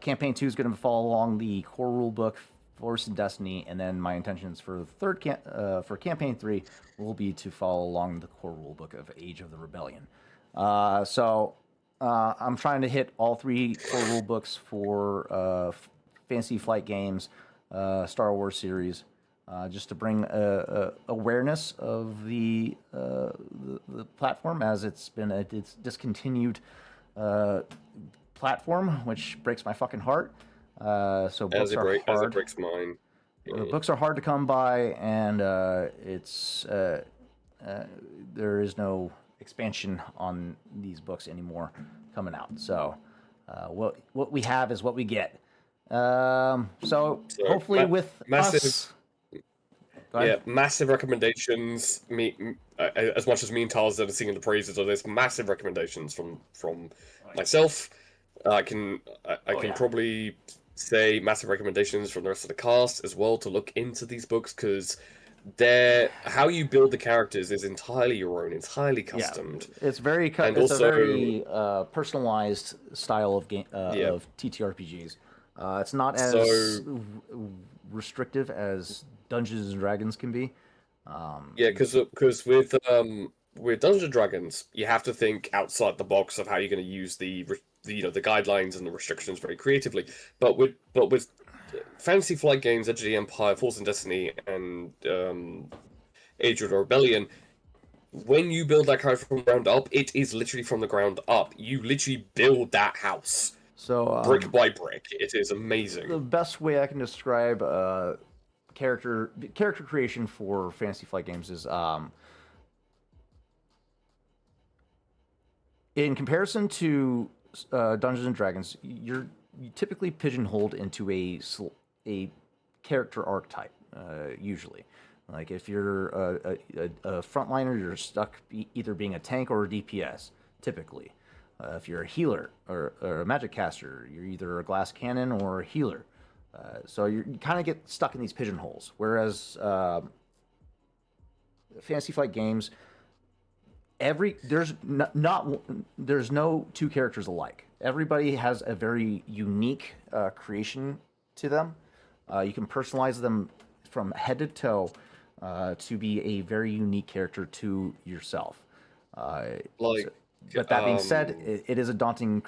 campaign 2 is going to follow along the core rule book, Force and Destiny, and then my intentions for the for campaign 3 will be to follow along the core rule book of Age of the Rebellion. I'm trying to hit all 3 core rule books for Fantasy Flight Games, Star Wars series, just to bring awareness of the platform, as it's been a discontinued platform, which breaks my fucking heart. So books are hard. As it breaks mine. Books are hard to come by, and there is no expansion on these books anymore coming out. So what we have is what we get. So hopefully with massive, us... massive recommendations. As much as me and Tarzan are singing the praises of this, massive recommendations from myself. I can probably say massive recommendations from the rest of the cast as well to look into these books, because how you build the characters is entirely your own, entirely customed. Yeah, it's very it's a very personalized style of game of TTRPGs. It's not as restrictive as Dungeons and Dragons can be. Because with Dungeons and Dragons, you have to think outside the box of how you're going to use the guidelines and the restrictions very creatively. But with Fantasy Flight Games, Edge of the Empire, Force and Destiny, and Age of the Rebellion, when you build that character from the ground up, it is literally from the ground up. You literally build that house, so brick by brick. It is amazing. The best way I can describe character creation for Fantasy Flight Games is in comparison to Dungeons and Dragons, you're typically pigeonholed into a character archetype, usually. Like if you're a frontliner, you're stuck either being a tank or a DPS, typically. If you're a healer or a magic caster, you're either a glass cannon or a healer. So you kind of get stuck in these pigeonholes. Whereas Fantasy Flight Games, there's no 2 characters alike. Everybody has a very unique creation to them. You can personalize them from head to toe to be a very unique character to yourself. But that being said, it is a daunting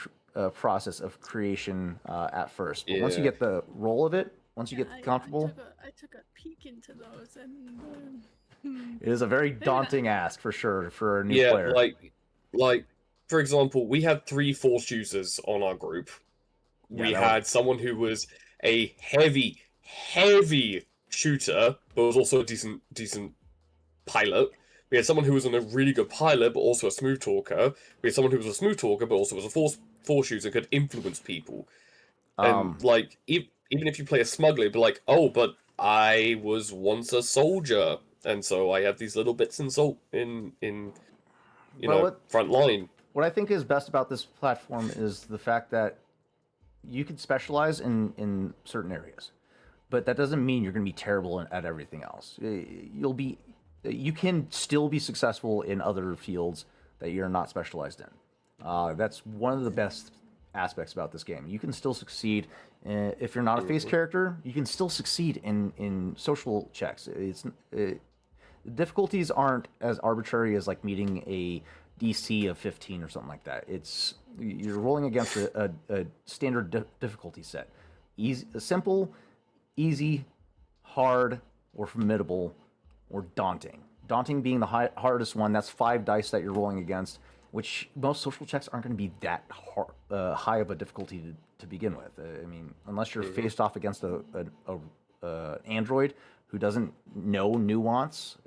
process of creation at first. But once you get the roll of it, once you get comfortable... I took a peek into those, and... It is a very daunting ask, for sure, for a new player. Like, for example, we had 3 Force users on our group. We had someone who was a heavy shooter, but was also a decent pilot. We had someone who was a really good pilot, but also a smooth talker. We had someone who was a smooth talker, but also was a force user, could influence people. And even if you play a smuggler, you'd be like, oh, but I was once a soldier, and so I have these little bits in front line. What I think is best about this platform is the fact that you can specialize in certain areas, but that doesn't mean you're going to be terrible at everything else. You can still be successful in other fields that you're not specialized in. That's one of the best aspects about this game. You can still succeed if you're not a face character. You can still succeed in social checks. The difficulties aren't as arbitrary as like meeting a DC of 15 or something like that. You're rolling against a standard difficulty set. Simple, easy, hard, or formidable, or daunting. Daunting being the hardest one. That's 5 dice that you're rolling against, which most social checks aren't going to be that high of a difficulty to begin with. I mean, unless you're faced off against a android who doesn't know nuance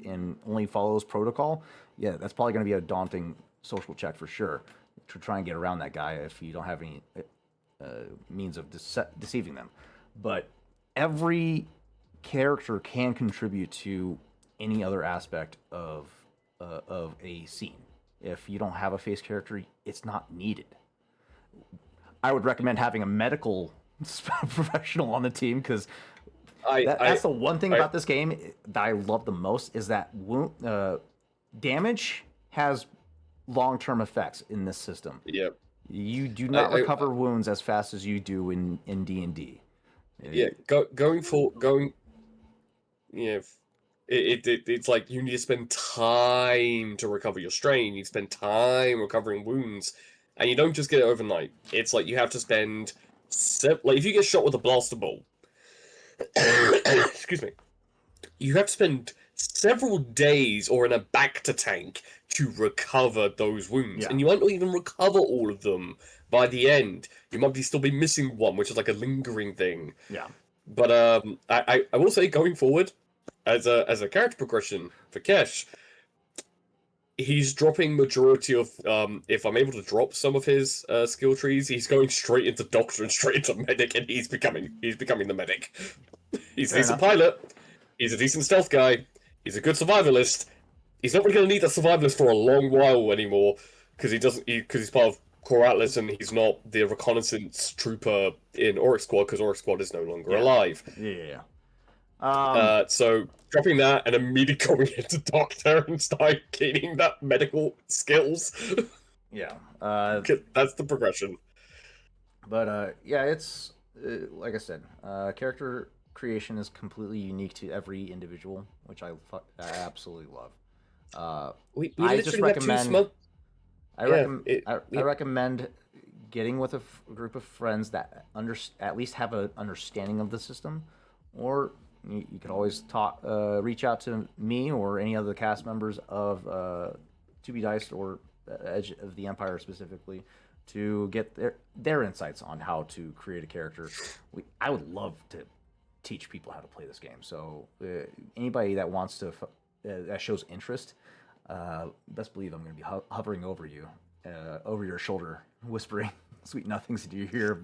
and only follows protocol, yeah, that's probably going to be a daunting social check for sure to try and get around that guy if you don't have any means of deceiving them. But every character can contribute to any other aspect of a scene. If you don't have a face character, it's not needed. I would recommend having a medical professional on the team because that's the one thing about this game that I love the most is that damage has long-term effects in this system. Yep. You do not recover wounds as fast as you do in D&D. Yeah, it's like you need to spend time to recover your strain. You spend time recovering wounds, and you don't just get it overnight. It's like you have to spend like if you get shot with a blaster bolt, excuse me, you have to spend several days or in a Bacta tank to recover those wounds, and you won't even recover all of them by the end. You might still be missing one, which is like a lingering thing. Yeah. But I will say going forward, as a character progression for Kesh, he's dropping majority of if I'm able to drop some of his skill trees, he's going straight into doctor and straight into medic, and he's becoming the medic. He's a decent pilot. He's a decent stealth guy. He's a good survivalist. He's not really going to need that survivalist for a long while anymore because he's part of Core Atlas and he's not the reconnaissance trooper in Oryx Squad because Oryx Squad is no longer alive. Yeah. So dropping that and immediately going into Doctor and start gaining that medical skills. Yeah. That's the progression. But yeah, it's like I said, character creation is completely unique to every individual, which I absolutely love. I just recommend. I recommend getting with a group of friends that at least have an understanding of the system, or you can always reach out to me or any other cast members of 2B Dice or Edge of the Empire specifically to get their insights on how to create a character. I would love to teach people how to play this game. So anybody that wants to that shows interest, best believe I'm going to be hovering over you, over your shoulder, whispering sweet nothings into your ear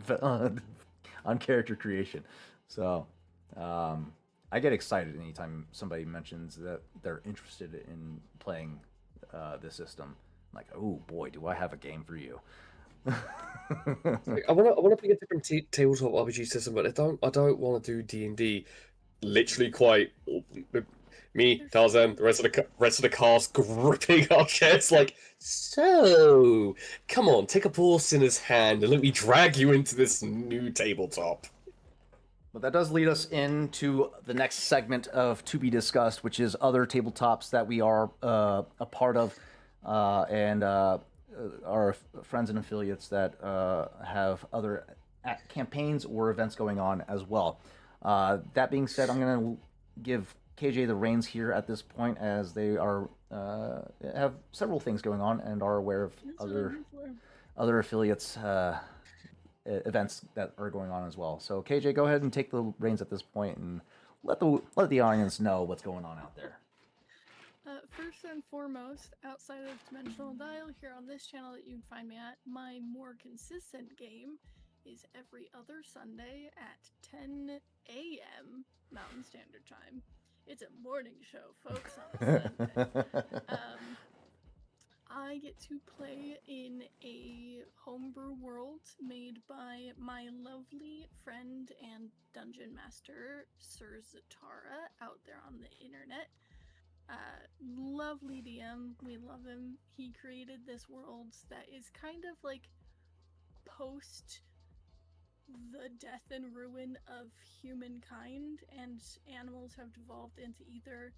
on character creation. So I get excited anytime somebody mentions that they're interested in playing this system. I'm like, oh boy, do I have a game for you. I want to pick a different tabletop RPG system, but I don't want to do D&D. Literally, quite me, Tarzan, the rest of the cast gripping our chairs like, so come on, take a ball in his hand and let me drag you into this new tabletop. But that does lead us into the next segment of To Be Discussed, which is other tabletops that we are a part of, and our friends and affiliates that have other campaigns or events going on as well. That being said, I'm going to give KJ the reins here at this point, as they are have several things going on and are aware of other affiliates events that are going on as well. So KJ, go ahead and take the reins at this point and let the audience know what's going on out there. First and foremost, outside of Dimensional Dial, here on this channel that you can find me at, my more consistent game is every other Sunday at 10 a.m. Mountain Standard Time. It's a morning show, folks, on a Sunday. I get to play in a homebrew world made by my lovely friend and dungeon master, Sir Zatara, out there on the internet. Lovely DM, we love him. He created this world that is kind of like post the death and ruin of humankind, and animals have devolved into either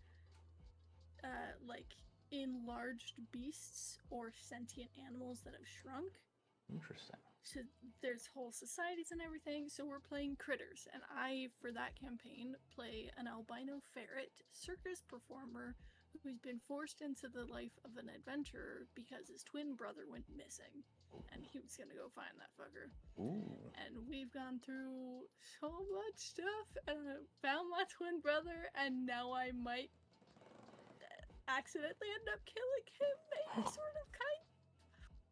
like enlarged beasts or sentient animals that have shrunk. Interesting. So there's whole societies and everything. So we're playing critters, and I, for that campaign, play an albino ferret circus performer who's been forced into the life of an adventurer because his twin brother went missing, and he was gonna go find that fucker. Ooh. And we've gone through so much stuff, and I found my twin brother, and now I might accidentally end up killing him, maybe, sort of, kind.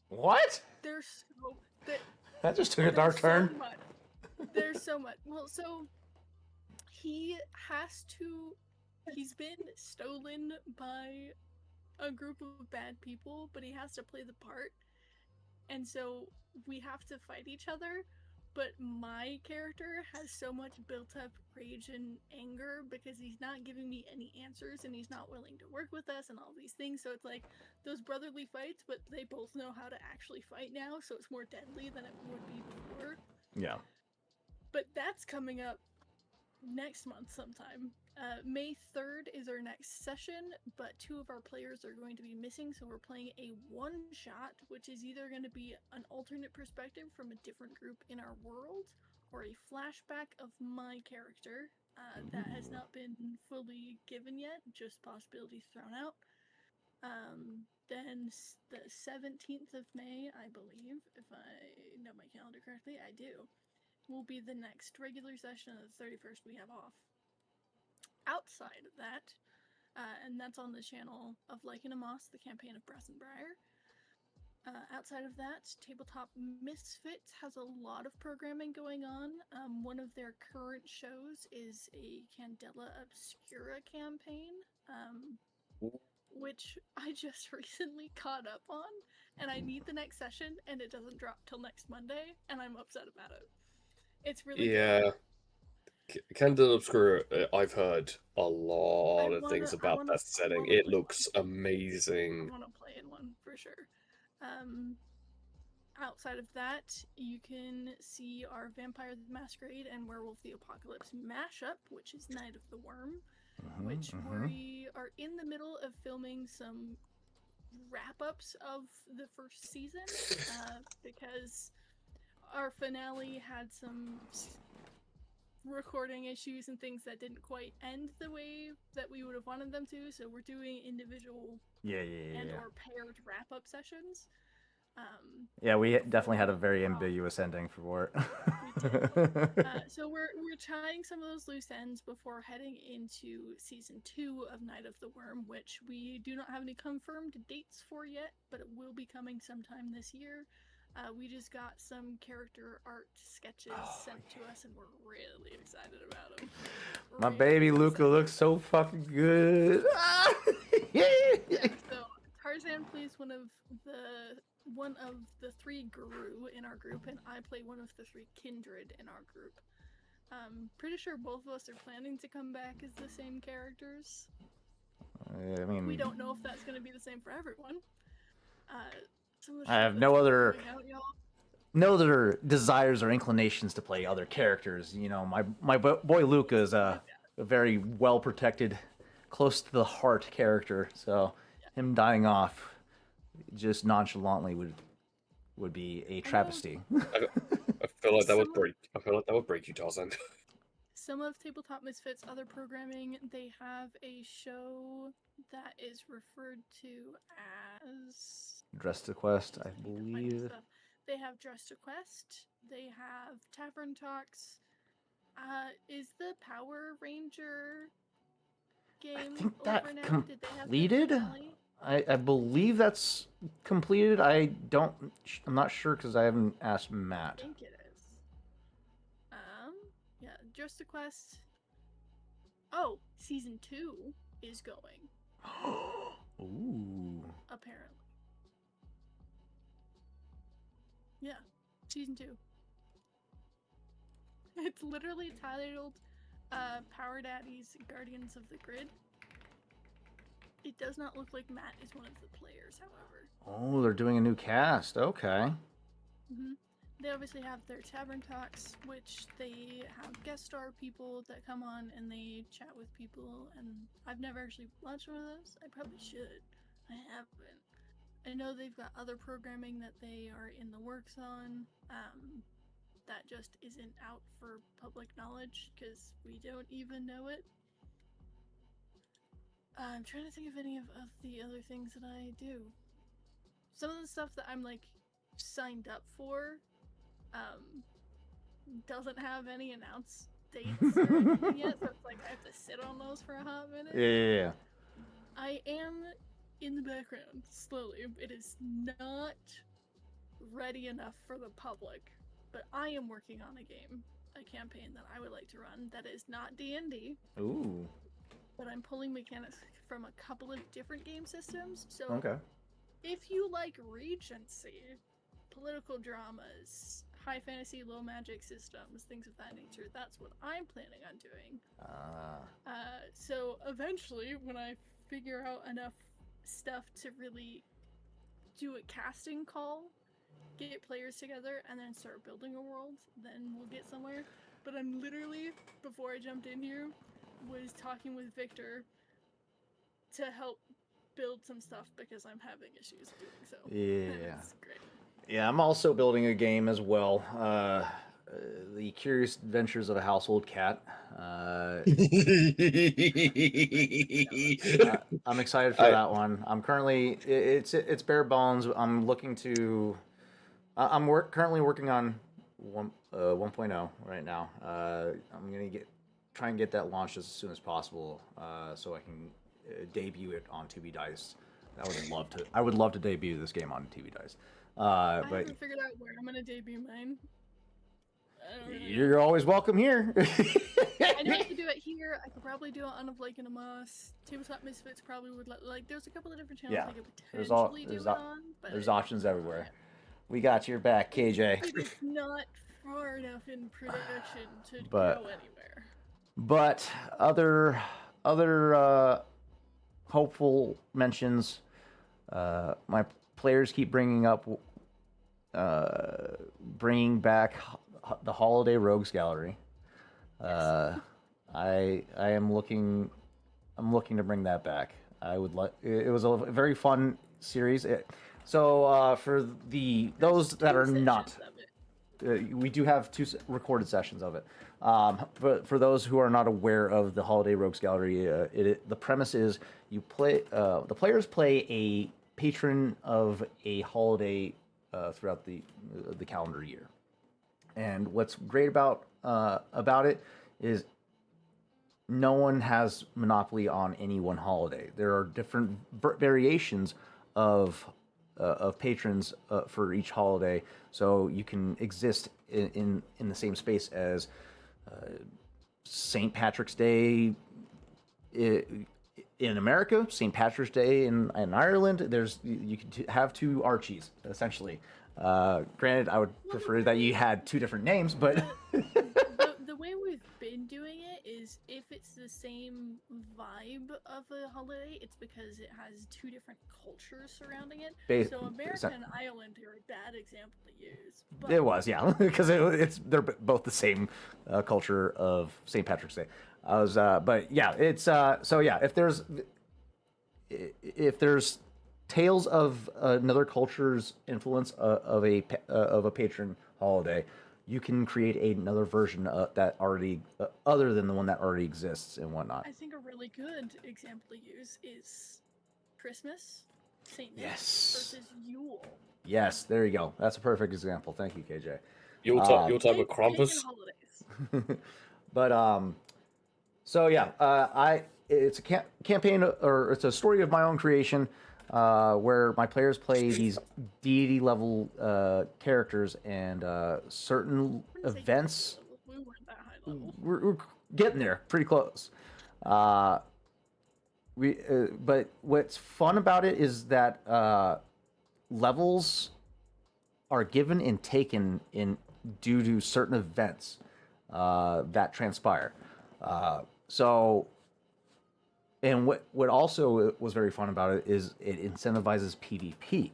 What? There's so That just took a dark turn. so much. There's so much. Well, so he has to. He's been stolen by a group of bad people, but he has to play the part, and so we have to fight each other. But my character has so much built up rage and anger because he's not giving me any answers, and he's not willing to work with us and all these things. So it's like those brotherly fights, but they both know how to actually fight now, so it's more deadly than it would be before. Yeah. But that's coming up next month sometime. May 3rd is our next session, but 2 of our players are going to be missing, so we're playing a one-shot, which is either going to be an alternate perspective from a different group in our world, or a flashback of my character. That has not been fully given yet, just possibilities thrown out. Then the 17th of May, I believe, if I know my calendar correctly, I do, will be the next regular session, and the 31st we have off. Outside of that, and that's on the channel of Lycan and Moss, the campaign of Brass and Briar. Outside of that, Tabletop Misfits has a lot of programming going on. One of their current shows is a Candela Obscura campaign, which I just recently caught up on, and I need the next session, and it doesn't drop till next Monday, and I'm upset about it. It's really good. Candle Obscura, I've heard a lot of things about that setting. It looks amazing. I want to play in one for sure. Outside of that, you can see our Vampire the Masquerade and Werewolf the Apocalypse mashup, which is Night of the Worm, which we are in the middle of filming some wrap-ups of the first season, because our finale had some recording issues and things that didn't quite end the way that we would have wanted them to, so we're doing individual and or paired wrap-up sessions. Yeah, we definitely had a very ambiguous ending for it. We did. So we're tying some of those loose ends before heading into season 2 of Night of the Worm, which we do not have any confirmed dates for yet, but it will be coming sometime this year. We just got some character art sketches sent to us, and we're really excited about them. My baby Luca looks so fucking good. Yeah, so Tarzan plays one of the 3 Guru in our group, and I play one of the 3 Kindred in our group. Pretty sure both of us are planning to come back as the same characters. I mean, we don't know if that's going to be the same for everyone. I have no other desires or inclinations to play other characters. You know, my boy Luca is a very well protected, close to the heart character. So him dying off just nonchalantly would be a travesty. I feel like that would break you, Tarzan. Some of Tabletop Misfits' other programming, they have a show that is referred to as Dress to Quest, I believe. They have Dress to Quest. They have Tavern Talks. Is the Power Ranger game I think that over now? completed. I believe that's completed. I'm not sure because I haven't asked Matt. I think it is. Yeah, Just a Quest. Oh, season 2 is going. Ooh. Apparently. Yeah, season 2. It's literally titled Power Daddy's Guardians of the Grid. It does not look like Matt is one of the players, however. Oh, they're doing a new cast. Okay. They obviously have their Tavern Talks, which they have guest star people that come on and they chat with people. And I've never actually watched one of those. I probably should. I haven't. I know they've got other programming that they are in the works on. That just isn't out for public knowledge because we don't even know it. I'm trying to think of any of the other things that I do. Some of the stuff that I'm like signed up for doesn't have any announced dates or anything yet, so it's like I have to sit on those for a hot minute. Yeah. I am in the background slowly. It is not ready enough for the public, but I am working on a campaign that I would like to run that is not D&D. Ooh. But I'm pulling mechanics from a couple of different game systems. So Okay. if you like Regency, political dramas, high fantasy, low magic systems, things of that nature, that's what I'm planning on doing. So eventually, when I figure out enough stuff to really do a casting call, get players together, and then start building a world, then we'll get somewhere. But I'm literally, before I jumped in here, was talking with Victor to help build some stuff because I'm having issues doing so. Yeah. That's great. Yeah, I'm also building a game as well. The Curious Adventures of a Household Cat. I'm excited for that one. I'm currently it's bare bones. I'm looking to. I'm currently working on 1.0 right now. I'm gonna try and get that launched as soon as possible, so I can debut it on TB Dice. I would love to debut this game on TB Dice. I But haven't figured out where I'm gonna debut mine. you're always welcome here. I know I could do it here. I could probably do it on a Blake and a Moss. Tabletop Misfits probably would like. There's a couple of different channels Yeah. I could potentially do it on. But There's options everywhere. We got your back, KJ. it is not far enough in production to But- go anywhere. But other hopeful mentions. My players keep bringing back the Holiday Rogues Gallery. I am looking. I'm looking to bring that back. I would like. It was a very fun series. For those that are not, we do have 2 recorded sessions of it. But for those who are not aware of the Holiday Rogues Gallery, the premise is you play. The players play a patron of a holiday throughout the calendar year. And what's great about it is no one has monopoly on any one holiday. There are different variations of patrons for each holiday, so you can exist in the same space as St. Patrick's Day in America, St. Patrick's Day in Ireland. You can have 2 Archies essentially. Granted, I would prefer that you had 2 different names, but the way we've been doing it is if it's the same vibe of a holiday, it's because it has 2 different cultures surrounding it. So America and Ireland are a bad example to use. But it was, yeah, because they're both the same culture of St. Patrick's Day. But yeah, it's so yeah. If there's tales of another culture's influence of a patron holiday, you can create another version that already other than the one that already exists and whatnot. I think a really good example to use is Christmas, Saint Nick Yes. versus Yule. Yes, there you go. That's a perfect example. Thank you, KJ. You'll talk with Pagan Krampus. holidays. But so yeah, it's a campaign, or it's a story of my own creation, where my players play these deity level characters, and certain events. We weren't that high level. We're getting there, pretty close. But what's fun about it is that levels are given and taken in due to certain events that transpire. So, and what also was very fun about it is it incentivizes PvP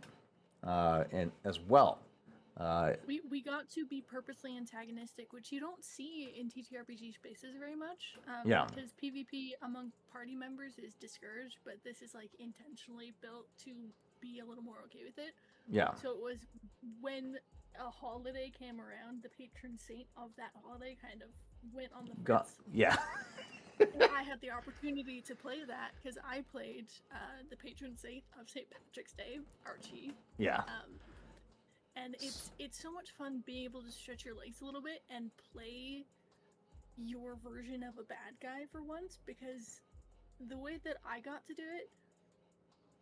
and as well. We got to be purposely antagonistic, which you don't see in TTRPG spaces very much. Yeah. Because PvP among party members is discouraged, but this is like intentionally built to be a little more okay with it. Yeah. So it was when a holiday came around, the patron saint of that holiday kind of went on the fritz. Yeah. And I had the opportunity to play that because I played the patron saint of St. Patrick's Day, Archie. Yeah. And it's so much fun being able to stretch your legs a little bit and play your version of a bad guy for once, because the way that I got to do it,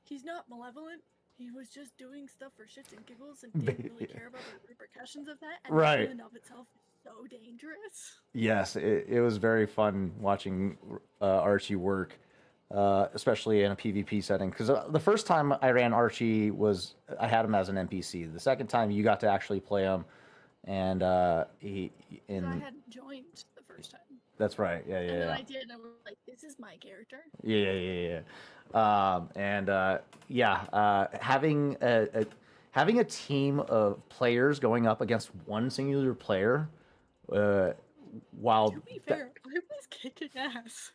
he's not malevolent. He was just doing stuff for shits and giggles and didn't really care about the repercussions of that. And Right. that in and of itself is so dangerous. Yes, it was very fun watching Archie work, especially in a PvP setting. Because the first time I ran Archie I had him as an NPC. The second time you got to actually play him, and I hadn't joined the first time. That's right. Yeah. And then I did, and I was like, "This is my character." Yeah. Having a team of players going up against one singular player, while To be fair, I was kicking ass.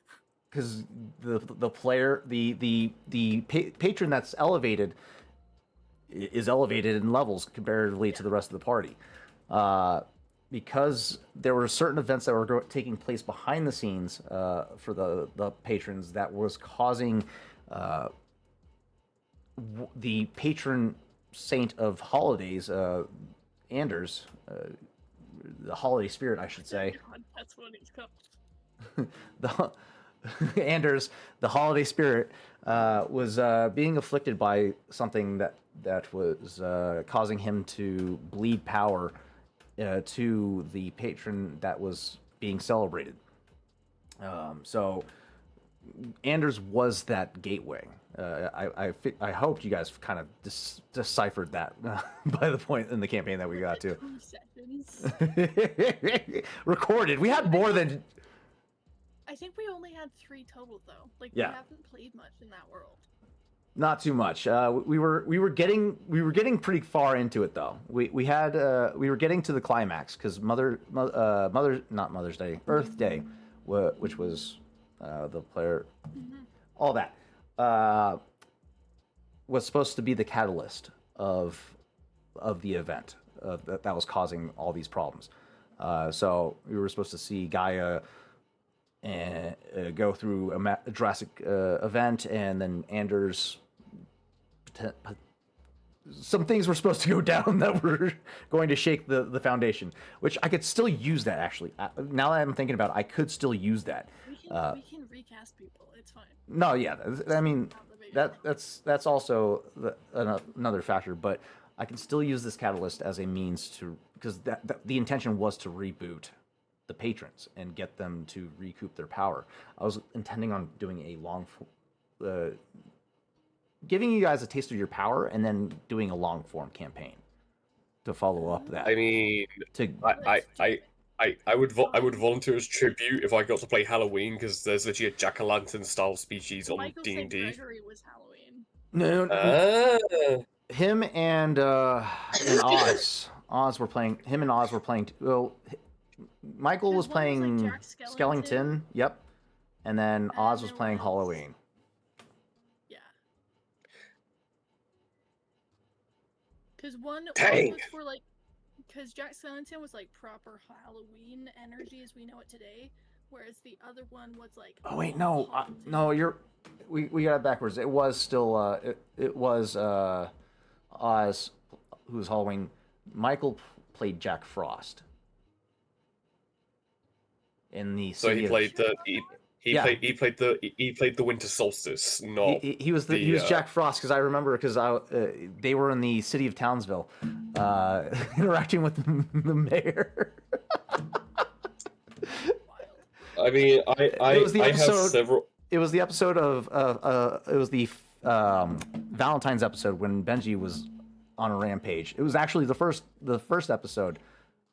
because the player the patron that's elevated is elevated in levels comparatively to the rest of the party. Because there were certain events that were taking place behind the scenes for the patrons that was causing the patron saint of holidays, Anders, the holiday spirit, I should say. God, that's what he's called. the Anders, the holiday spirit, was being afflicted by something that was causing him to bleed power to the patron that was being celebrated. So Anders was that gateway. I hoped you guys kind of deciphered that by the point in the campaign that we got to. 2 seconds. Recorded. We had more than. I think we only had 3 total though. Like Yeah. we haven't played much in that world. Not too much. We were getting pretty far into it though. We were getting to the climax because not Mother's Day, Earth Day, which was the player, all that was supposed to be the catalyst of the event that was causing all these problems. So we were supposed to see Gaia and go through a Jurassic event, and then Anders. Some things were supposed to go down that were going to shake the foundation, which I could still use that actually. Now that I'm thinking about it, I could still use that. We can recast people. It's fine. No, yeah, I mean that's also another factor, but I can still use this catalyst as a means to, because the intention was to reboot the patrons and get them to recoup their power. I was intending on doing a giving you guys a taste of your power and then doing a long form campaign to follow up that. I mean, I would volunteer as tribute if I got to play Halloween, because there's literally a jack-o'-lantern style species on Michael D&D. said Gregory was Halloween. No, him and Oz were playing. Him and Oz were playing. Well, Michael was Because one was, like, playing Jack Skellington. Skellington. Yep, and then Oz was then playing what else? Halloween. Yeah. Because one Dang. was for like, because Jack Skellington was like proper Halloween energy as we know it today, whereas the other one was like. Oh wait, no, haunted. we got it backwards. It was still it was Oz who was Halloween. Michael played Jack Frost in the So he city of- played the Yeah. he played the Winter Solstice, not He was he was Jack Frost, because I remember, because they were in the city of Townsville, interacting with the mayor. I mean, I It was the have episode- several. It was the episode of it was the Valentine's episode when Benji was on a rampage. It was actually the first episode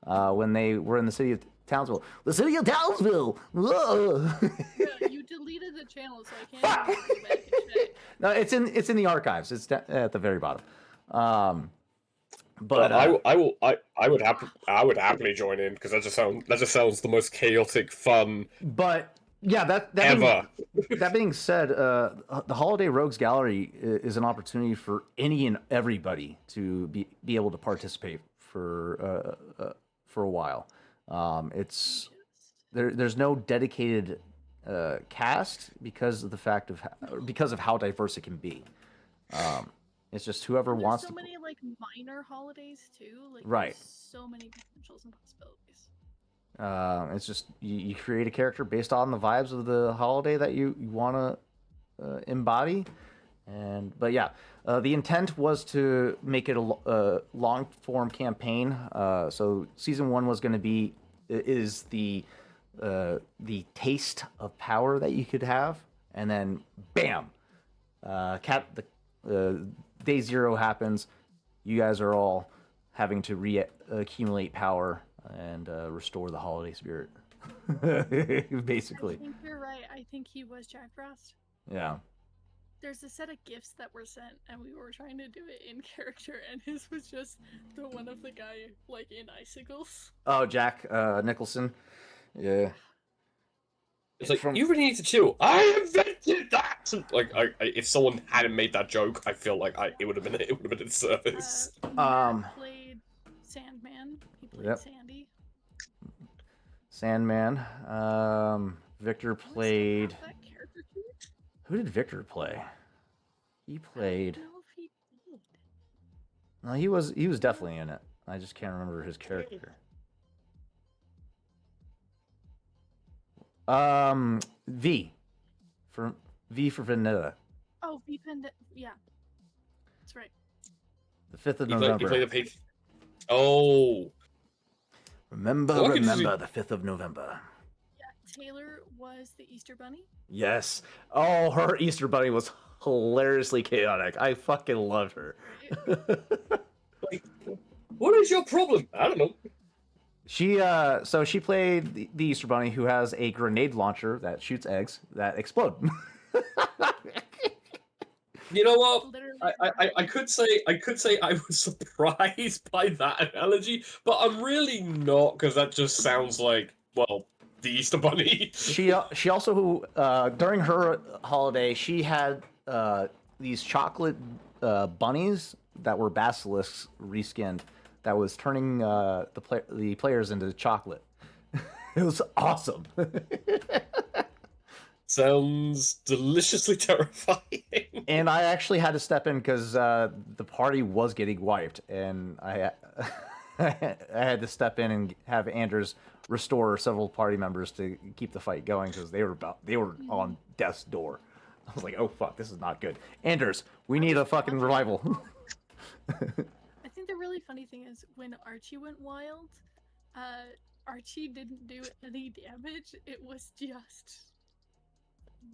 when they were in the city of Townsville. The city of Townsville. Whoa. Yeah, you deleted the channel, so I can't even go back and check. No, it's in the archives. It's at the very bottom. But I would happily join in because that just sounds the most chaotic fun. But yeah, that ever. That being said, the Holiday Rogues Gallery is an opportunity for any and everybody to be able to participate for a while. It's there's no dedicated cast because of the fact of because of how diverse it can be. It's just whoever There's wants so to. many like minor holidays too. Like Right. there's so many potentials and possibilities. It's just you create a character based on the vibes of the holiday that you want to embody, but yeah, the intent was to make it a long form campaign. So season 1 was going to be is the taste of power that you could have, and then bam, day 0 happens. You guys are all having to accumulate power and restore the holiday spirit. Basically. I think you're right. I think he was Jack Frost. Yeah. There's a set of gifts that were sent, and we were trying to do it in character, and his was just the one of the guy like in icicles. Oh, Jack Nicholson. Yeah. It's like you really need to chill. I invented that. Like, if someone hadn't made that joke, I feel like it would have been in service. Matt played Sandman. He played Sandy. Sandman. Victor played. That character too? Who did Victor play? He played. I don't know if he did. No, he was definitely in it. I just can't remember his character. V for Vendetta. Oh, V Vendetta. Yeah, that's right. The 5th of November. He played the pig. Oh. Remember the 5th of November. Yeah, Taylor was the Easter Bunny. Yes. Oh, her Easter Bunny was hilariously chaotic. I fucking loved her. Like, what is your problem? I don't know. So she played the Easter Bunny, who has a grenade launcher that shoots eggs that explode. You know what? I could say I was surprised by that analogy, but I'm really not, because that just sounds like, well, the Easter Bunny. She also during her holiday she had these chocolate bunnies that were basilisks reskinned that was turning the players into chocolate. It was awesome. Sounds deliciously terrifying. And I actually had to step in because the party was getting wiped, and I had to step in and have Anders restore several party members to keep the fight going because they were on death's door. I was like, oh fuck, this is not good. Anders, we need a fucking revival. I think the really funny thing is when Archie went wild, Archie didn't do any damage. It was just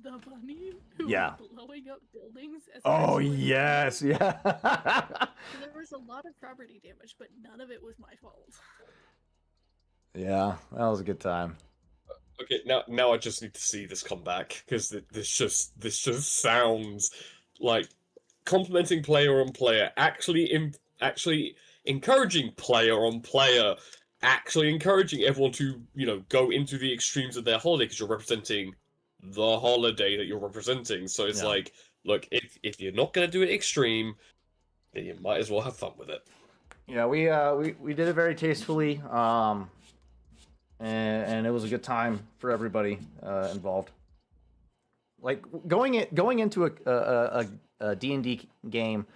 the bunny who was blowing up buildings. Oh yes, yeah. So there was a lot of property damage, but none of it was my fault. Yeah, that was a good time. Okay, now I just need to see this come back, because this just sounds like complimenting player on player, actually encouraging player on player, actually encouraging everyone to, go into the extremes of their holiday, because you're representing the holiday that you're representing. So it's like, look, if you're not gonna do it extreme, then you might as well have fun with it. Yeah, we did it very tastefully, and it was a good time for everybody involved. Like going into a D&D game,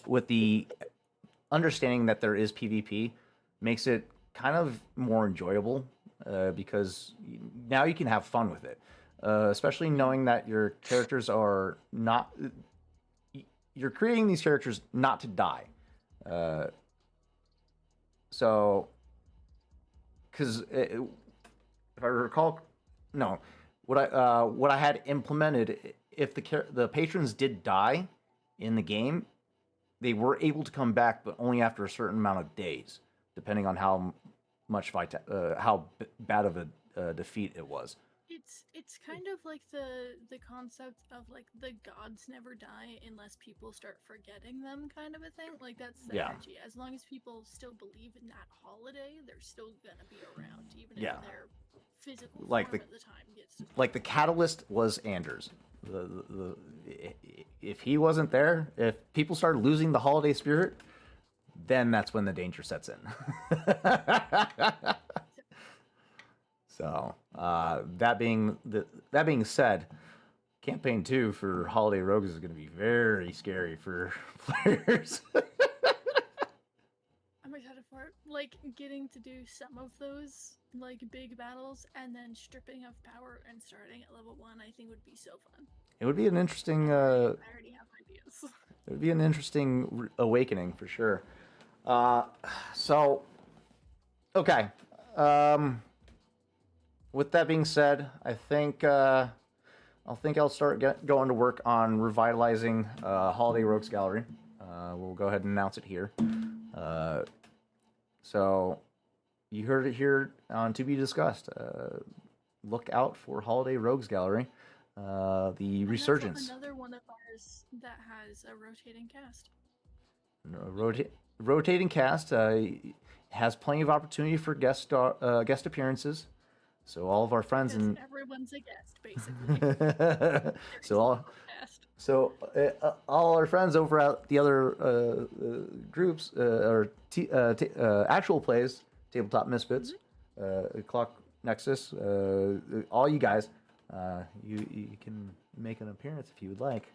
with the understanding that there is PvP, makes it kind of more enjoyable because now you can have fun with it. Especially knowing that your characters are not... You're creating these characters not to die. So... Because if I recall... No. What I had implemented, if the patrons did die in the game, they were able to come back, but only after a certain amount of days, depending on how much bad of a defeat it was. It's kind of like the concept of like the gods never die unless people start forgetting them kind of a thing. Like that's the Yeah. energy. As long as people still believe in that holiday, they're still gonna be around, even Yeah. if their physical Like form at the time gets destroyed. Like the catalyst was Anders. If he wasn't there, if people started losing the holiday spirit, then that's when the danger sets in. So that being said, campaign 2 for Holiday Rogues is going to be very scary for players. I'm excited for it. Like getting to do some of those like big battles and then stripping of power and starting at level 1, I think would be so fun. It would be an interesting. I already have ideas. It would be an interesting awakening for sure. So, okay. With that being said, I think I'll start going to work on revitalizing Holiday Rogues Gallery. We'll go ahead and announce it here. So, you heard it here on To Be Discussed. Look out for Holiday Rogues Gallery. The resurgence. That's another one of ours that has a rotating cast. Rotating cast has plenty of opportunity for guest appearances. So all of our friends Because and everyone's a guest, basically. all our friends over at the other groups or actual plays, Tabletop Misfits, Clock Nexus, all you guys, you can make an appearance if you would like,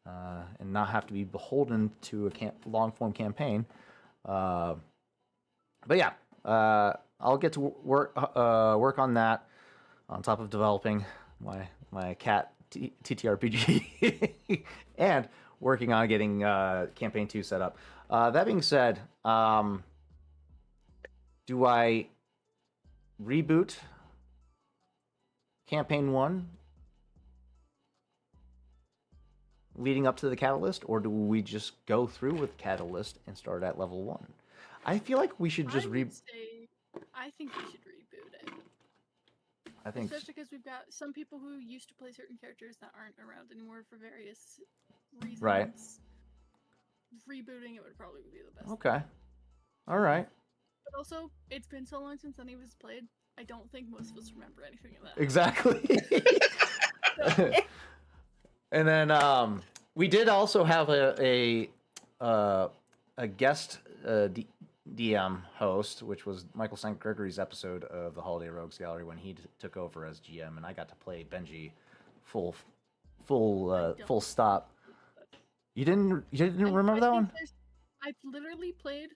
and not have to be beholden to a long form campaign. But yeah, I'll get to work on that on top of developing my cat TTRPG and working on getting campaign 2 set up. That being said, do I reboot campaign 1 leading up to the Catalyst, or do we just go through with Catalyst and start at level 1? I feel like we should just I think we should reboot it. I think especially because we've got some people who used to play certain characters that aren't around anymore for various reasons. Right. Rebooting it would probably be the best. Okay. All right. But also, it's been so long since any of us played. I don't think most of us remember anything of that. Exactly. And then we did also have a guest DM host, which was Michael St. Gregory's episode of the Holiday Rogues Gallery when he took over as GM, and I got to play Benji full stop. You didn't remember that one? I've literally played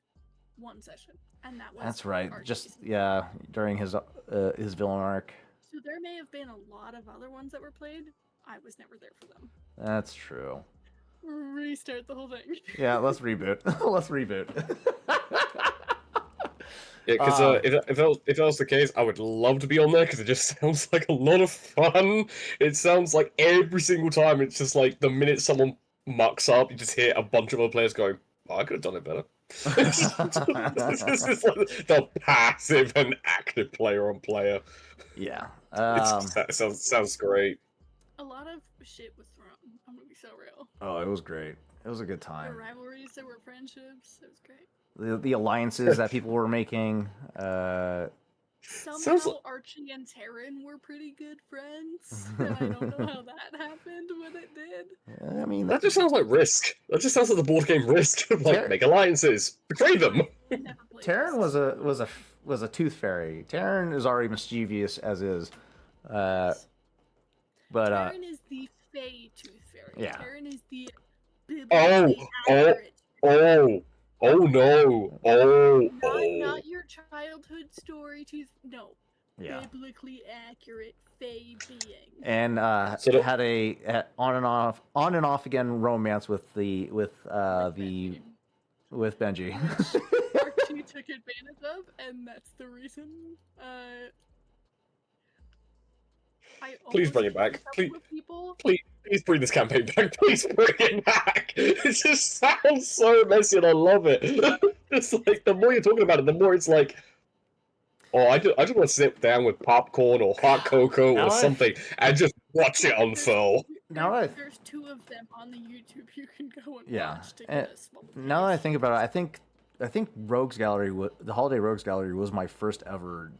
one session, and that was That's right. our Just season. during his villain arc. So there may have been a lot of other ones that were played. I was never there for them. That's true. Restart the whole thing. Yeah, let's reboot. Let's reboot. Yeah, because if that was the case, I would love to be on there because it just sounds like a lot of fun. It sounds like every single time, it's just like the minute someone mucks up, you just hear a bunch of other players going, "Oh, I could have done it better." This is like the passive and active player on player. Yeah. That sounds great. A lot of shit was thrown. I'm gonna be so real. Oh, it was great. It was a good There time. were rivalries, there were friendships. It was great. The alliances that people were making. Somehow Archie and Taryn were pretty good friends. And I don't know how that happened, but it did. I mean, That just sounds like Risk. That just sounds like the board game Risk. Like, make alliances, betray them. Taryn was a tooth fairy. Taryn is already mischievous as is. But Taryn is the Fey tooth fairy. Yeah. Taryn is the Oh no! Not your childhood story tooth. No. Yeah. Biblically accurate Fey being. And had a on and off again romance with Benji. Archie took advantage of, and that's the reason. I Please almost bring it played back. a couple of people. Please bring this campaign back. Please bring it back. It just sounds so messy, and I love it. It's like the more you're talking about it, the more it's like, oh, I just want to sit down with popcorn or hot cocoa Now or I- something and just watch it unfurl. Now that I- There's two of them on the YouTube you can go and Yeah, watch to get a small now that I taste. think about it, I think Rogues Gallery, the Holiday Rogues Gallery, was my first ever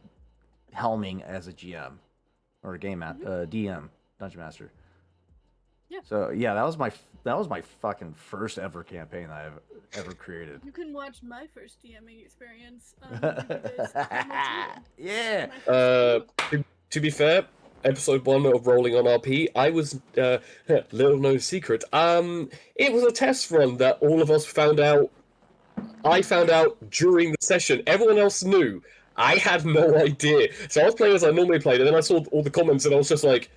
helming as a GM or a DM, Dungeon Master. Yeah. So yeah, that was my fucking first ever campaign that I've ever created. You can watch my first DMing experience. Because I'm a GM. Yeah. My first two. To be fair, episode 1 of Rolling on RP, I was little known secret. It was a test run that all of us found out. I found out during the session. Everyone else knew. I had no idea. So I was playing as I normally played, and then I saw all the comments, and I was just like,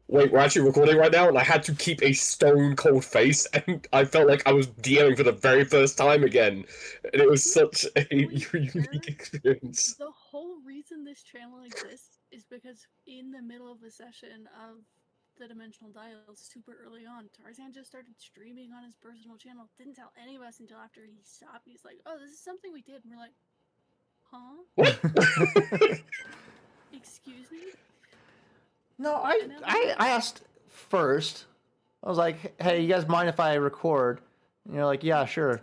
wait, we're actually recording right now? And I had to keep a stone cold face, and I felt like I was DMing for the very first time again. And it was such a unique experience. The whole reason this channel exists is because in the middle of the session of the Dimensional Dials, super early on, Tarzan just started streaming on his personal channel. Didn't tell any of us until after he stopped. He's like, oh, this is something we did. And we're like, huh? Excuse me? No, I asked first. I was like, "Hey, you guys mind if I record?" And you're like, "Yeah, sure."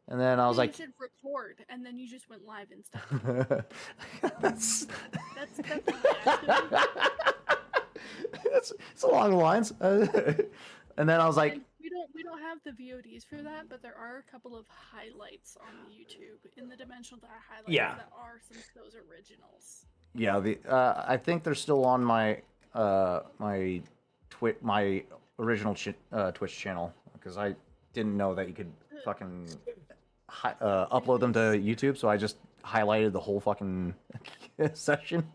And then I was like, you said record, and then you just went live instead. "That's it's along the lines." And then I was like, And we don't have the VODs for that, but there are a couple of highlights on the YouTube in the Dimensional Die highlights Yeah. that are some of those originals. "Yeah, I think they're still on my my original Twitch channel because I didn't know that you could fucking upload them to YouTube, so I just highlighted the whole fucking session."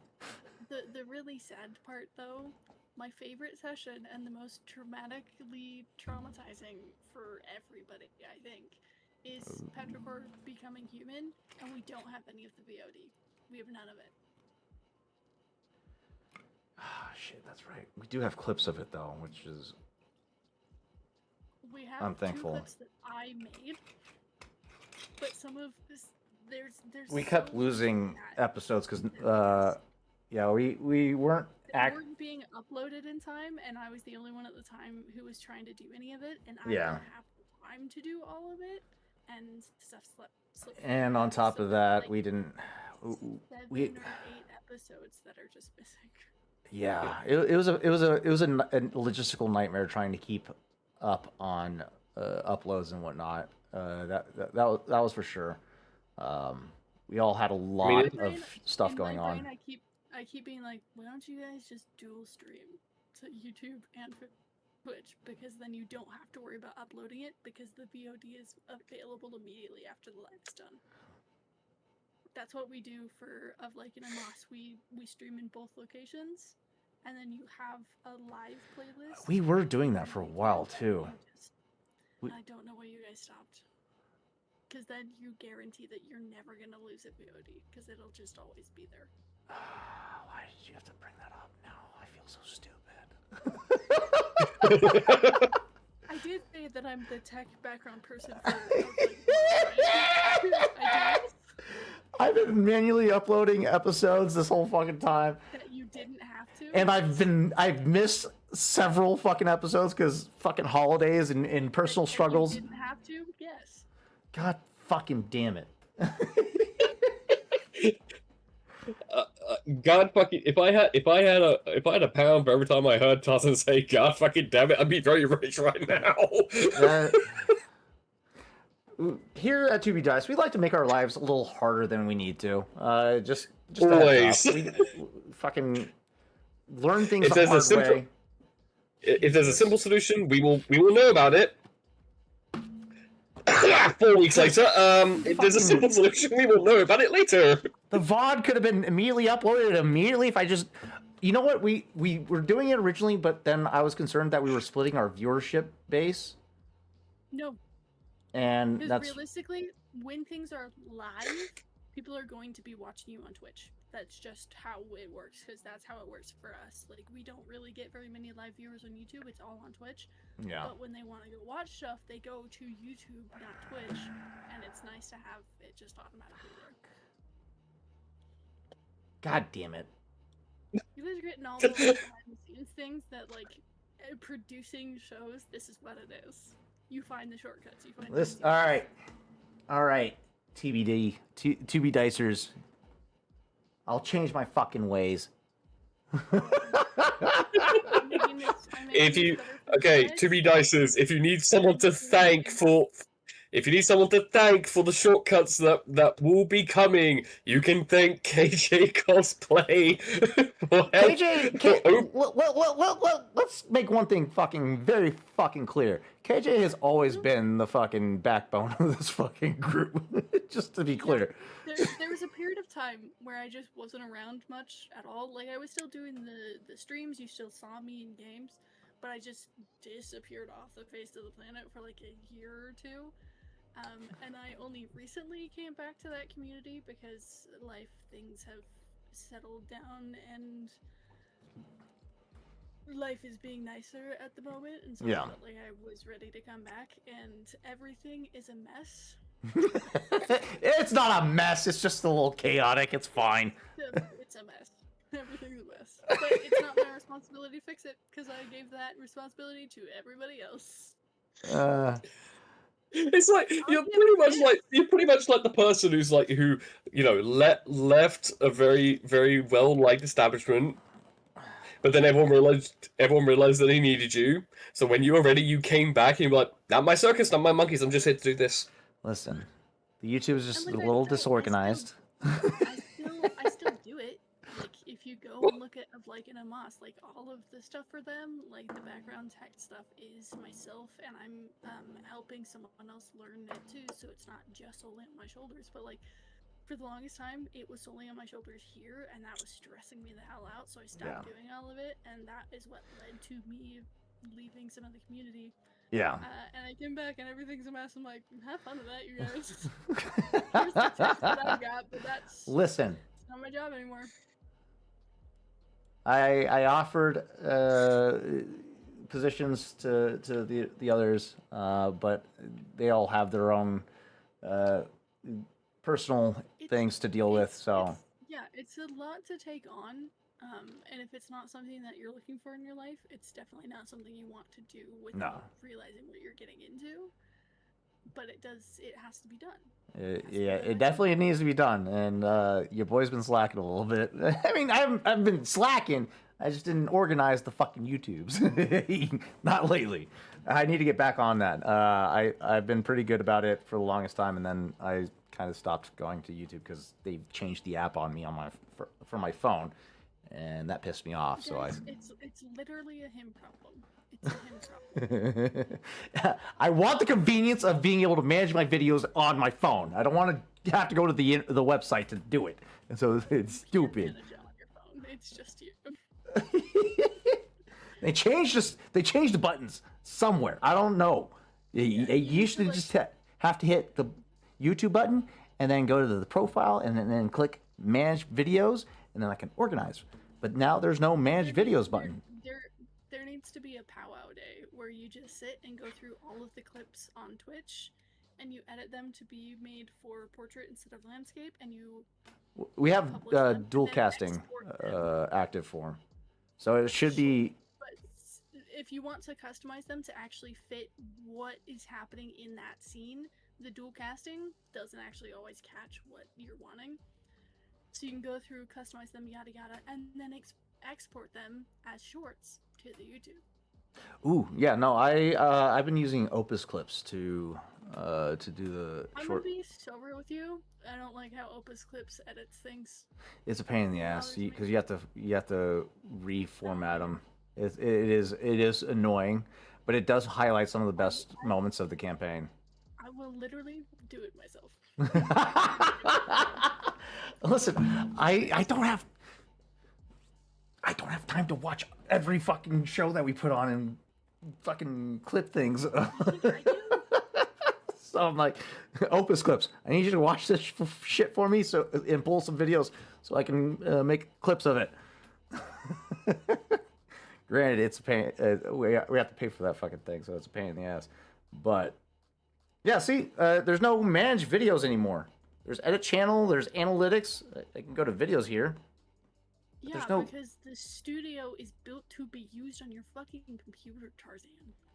The really sad part, though, my favorite session and the most traumatically traumatizing for everybody, I think, is Petrichor becoming human, and we don't have any of the VOD. We have none of it. Ah, shit, that's right. We do have clips of it though, which is We have I'm thankful. 2 clips that I made, but some of this there's we kept so losing bad. episodes because yeah, we weren't They weren't being uploaded in time, and I was the only one at the time who was trying to do any of it, and I Yeah. didn't have the time to do all of it, and stuff slipped And on through, top so of that, like we didn't 7 we or 8 episodes that are just missing. yeah, it was a logistical nightmare trying to keep up on uploads and whatnot. That was for sure. We all had a lot In my of brain- stuff in going my on. brain, I keep being like, why don't you guys just dual stream to YouTube and for Twitch, because then you don't have to worry about uploading it because the VOD is available immediately after the live's done. That's what we do for Like in a Moss. We stream in both locations, and then you have a live playlist. We were doing that and for a we while do too. I don't know why you guys stopped. Because then you guarantee that you're never gonna lose a VOD, because it'll just always be there. Why did you have to bring that up now? I feel so stupid. I did say that I'm the tech background person for I did. I've been manually uploading episodes this whole fucking time, That you didn't have to. and I've missed several fucking episodes because fucking holidays and personal that struggles. You didn't have to. Yes. God fucking damn it. God fucking if I had a pound for every time I heard Tarzan say God fucking damn it, I'd be very rich right now. Here at 2B Dice, we like to make our lives a little harder than we need to. Just Always. we fucking learn things If the there's a hard simple- way. If there's a simple solution, we will know about it. 4 weeks later, if there's a simple solution, we will know about it later. The VOD could have been immediately uploaded immediately if I just... You know what? We were doing it originally, but then I was concerned that we were splitting our viewership base. No. And Because that's... realistically, when things are live, people are going to be watching you on Twitch. that's just how it works, because that's how it works for us. Like, we don't really get very many live viewers on YouTube. It's all on Twitch. Yeah. But when they want to go watch stuff, they go to YouTube, not Twitch, and it's nice to have it just automatically there. God damn it. You guys are getting all the behind the scenes things that, like, producing shows, this is what it is. You find the shortcuts. You find Listen, all right, TBD, 2B Dicers. I'll change my fucking ways. If you TBD Dicers, if you need someone to thank for the shortcuts that will be coming, you can thank KJ Cosplay. Let's make one thing very fucking clear. KJ has always been the fucking backbone of this fucking group. Just to be clear. There was a period of time where I just wasn't around much at all. Like, I was still doing the streams, you still saw me in games, but I just disappeared off the face of the planet for like a year or two. And I only recently came back to that community because things have settled down and life is being nicer at the moment, and so I felt like I was ready to come back, and everything is a mess. It's not a mess, it's just a little chaotic, it's fine. It's a mess. Everything's a mess. But it's not my responsibility to fix it, because I gave that responsibility to everybody else. It's like you're pretty much like the person who's like who left a very very well liked establishment, but then everyone realized that he needed you. So when you were ready, you came back and you were like, "Not my circus, not my monkeys. I'm just here to do this." Listen, the YouTube is just a little disorganized. I still do it. Like, if you go and look at in a Moss, like, all of the stuff for them, like the background text stuff is myself, and I'm helping someone else learn it too, so it's not just solely on my shoulders. But like, for the longest time, it was solely on my shoulders here, and that was stressing me the hell out, so I stopped doing all of it, and that is what led to me leaving some of the community. Yeah. And I came back and everything's a mess. I'm like, have fun with that, you guys. Here's the text that I've got, but that's Listen. It's not my job anymore. I offered positions to the others, but they all have their own personal things to deal with. So it's a lot to take on. And if it's not something that you're looking for in your life, it's definitely not something you want to do without realizing what you're getting into. But it has to be done. It definitely needs to be done, and your boy's been slacking a little bit. I mean, I've been slacking. I just didn't organize the fucking YouTubes. Not lately. I need to get back on that. I've been pretty good about it for the longest time, and then I kind of stopped going to YouTube because they changed the app on me for my phone, and that pissed me off. So it's literally a him problem. It's a him problem. I want the convenience of being able to manage my videos on my phone. I don't want to have to go to the website to do it. And so it's stupid. It's just you. They changed the buttons somewhere. I don't know. You used to just have to hit the YouTube button and then go to the profile and then click manage videos, and then I can organize. But now there's no manage videos button. There needs to be a powwow day where you just sit and go through all of the clips on Twitch and you edit them to be made for portrait instead of landscape, and we have dual casting active form, so it should be. But if you want to customize them to actually fit what is happening in that scene, the dual casting doesn't actually always catch what you're wanting. So you can go through, customize them, yada yada, and then export them as shorts to the YouTube. Ooh, yeah, no, I've been using Opus clips to do the I'm short. gonna be sober with you. I don't like how Opus clips edits things. It's a pain in the ass because you have to reformat them. It is annoying, but it does highlight some of the best moments of the campaign. I will literally do it myself. Listen, I don't have time to watch every fucking show that we put on and fucking clip things. I do. So I'm like, Opus Clips, I need you to watch this shit for me and pull some videos so I can make clips of it. Granted, it's a pain. We have to pay for that fucking thing, so it's a pain in the ass. But yeah, see, there's no managed videos anymore. There's edit channel, there's analytics. I can go to videos here. Yeah, no... because the studio is built to be used on your fucking computer, Tarzan.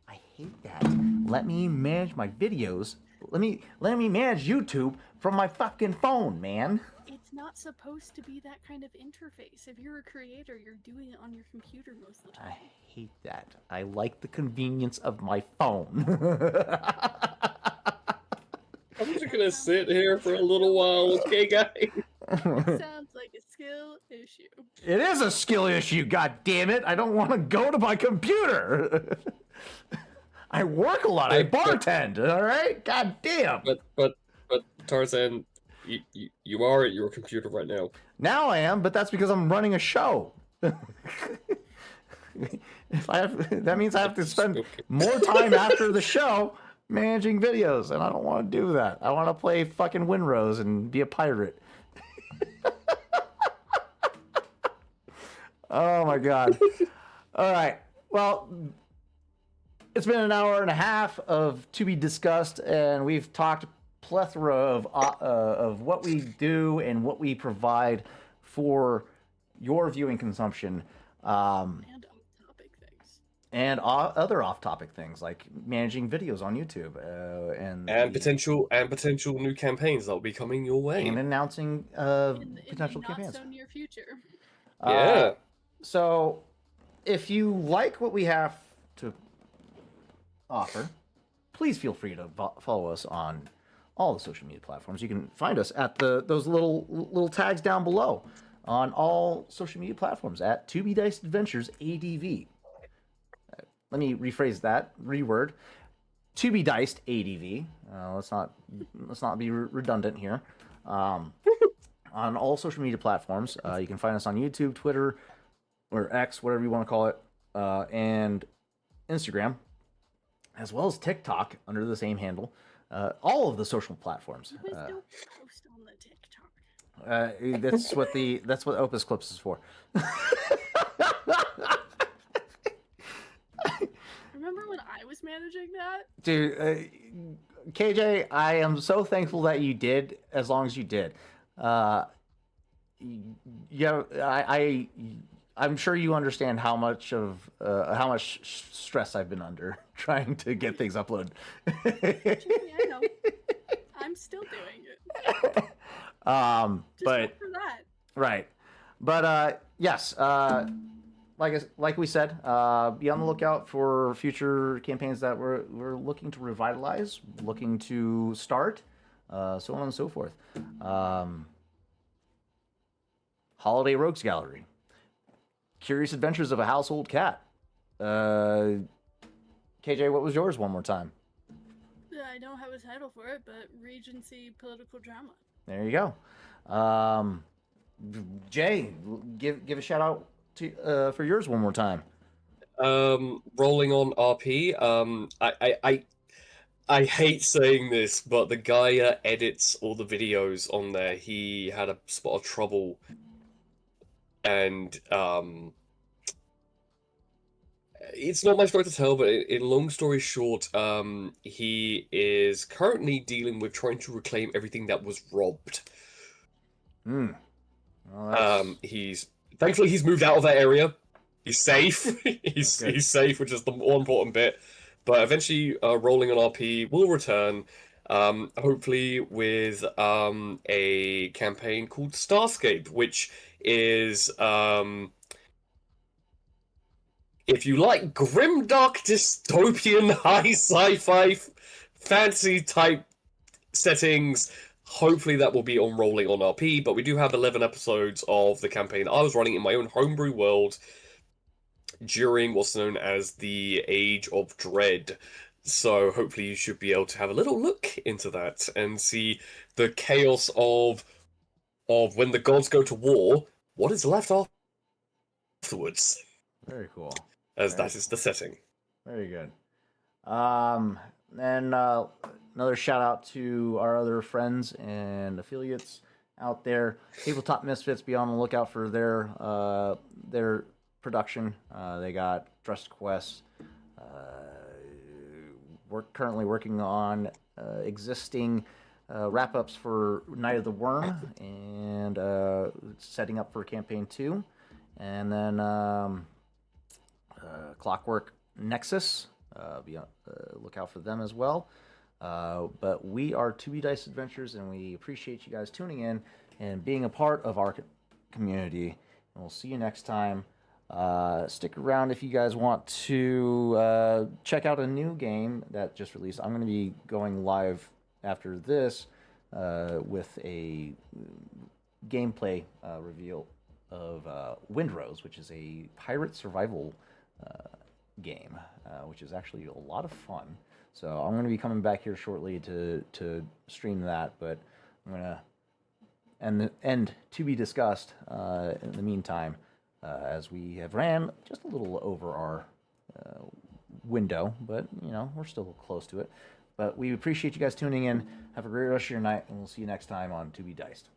I hate that. Let me manage my videos. Let me manage YouTube from my fucking phone, man. It's not supposed to be that kind of interface. If you're a creator, you're doing it on your computer most of the time. I hate that. I like the convenience of my phone. I'm just gonna sit here for a little while, okay, guys? It sounds like a skill issue. It is a skill issue, god damn it. I don't want to go to my computer. I work a lot. I bartend, all right? God damn. But Tarzan, you are at your computer right now. Now I am, but that's because I'm running a show. That means I have to spend more time after the show managing videos, and I don't want to do that. I want to play fucking Winrose and be a pirate. Oh my god. All right. Well, it's been an hour and a half of To Be Discussed, and we've talked plethora of what we do and what we provide for your viewing consumption. And off-topic things. And other off-topic things like managing videos on YouTube, and potential new campaigns that will be coming your way, and announcing In potential the campaigns. not so near future. Yeah. So, if you like what we have to offer, please feel free to follow us on all the social media platforms. You can find us at those little tags down below on all social media platforms at To Be Diced Adventures ADV. Let me rephrase that, reword. To Be Diced ADV. Let's not be redundant here. On all social media platforms, you can find us on YouTube, Twitter, or X, whatever you want to call it, and Instagram, as well as TikTok under the same handle. All of the social platforms. You guys don't post on the TikTok. That's what Opus Clips is for. Remember when I was managing that? Dude, KJ, I am so thankful that you did, as long as you did. I'm sure you understand how much stress I've been under trying to get things uploaded. I know. I'm still doing it. Just but look for that. right, but yes, like we said, be on the lookout for future campaigns that we're looking to revitalize, looking to start, so on and so forth. Holiday Rogues Gallery, Curious Adventures of a Household Cat. KJ, what was yours one more time? I don't have a title for it, but Regency political drama. There you go. Jay, give a shout out to for yours one more time. Rolling on RP. I hate saying this, but the guy edits all the videos on there. He had a spot of trouble, and it's not my story to tell, but in long story short, he is currently dealing with trying to reclaim everything that was robbed. Well, Thankfully he's moved out of that area. He's safe. He's safe, which is the more important bit. But eventually, Rolling on RP will return, hopefully with a campaign called Starscape, which is if you like grimdark dystopian high sci-fi fantasy type settings, hopefully that will be on Rolling on RP. But we do have 11 episodes of the campaign I was running in my own homebrew world during what's known as the Age of Dread. So hopefully you should be able to have a little look into that and see the chaos of when the gods go to war, what is left afterwards. very cool. As that is the setting. Very good. And another shout out to our other friends and affiliates out there. Tabletop Misfits, be on the lookout for their production. They got Dress Quest. We're currently working on existing wrap-ups for Night of the Worm and setting up for Campaign 2. And then Clockwork Nexus. Be on look out for them as well. But we are 2B Dice Adventures, and we appreciate you guys tuning in and being a part of our community. And we'll see you next time. Stick around if you guys want to check out a new game that just released. I'm going to be going live after this with a gameplay reveal of Windrose, which is a pirate survival game, which is actually a lot of fun. So I'm going to be coming back here shortly to stream that, but I'm going to end to be discussed in the meantime, as we have ran just a little over our window, but we're still close to it. But we appreciate you guys tuning in. Have a great rest of your night, and we'll see you next time on To Be Diced.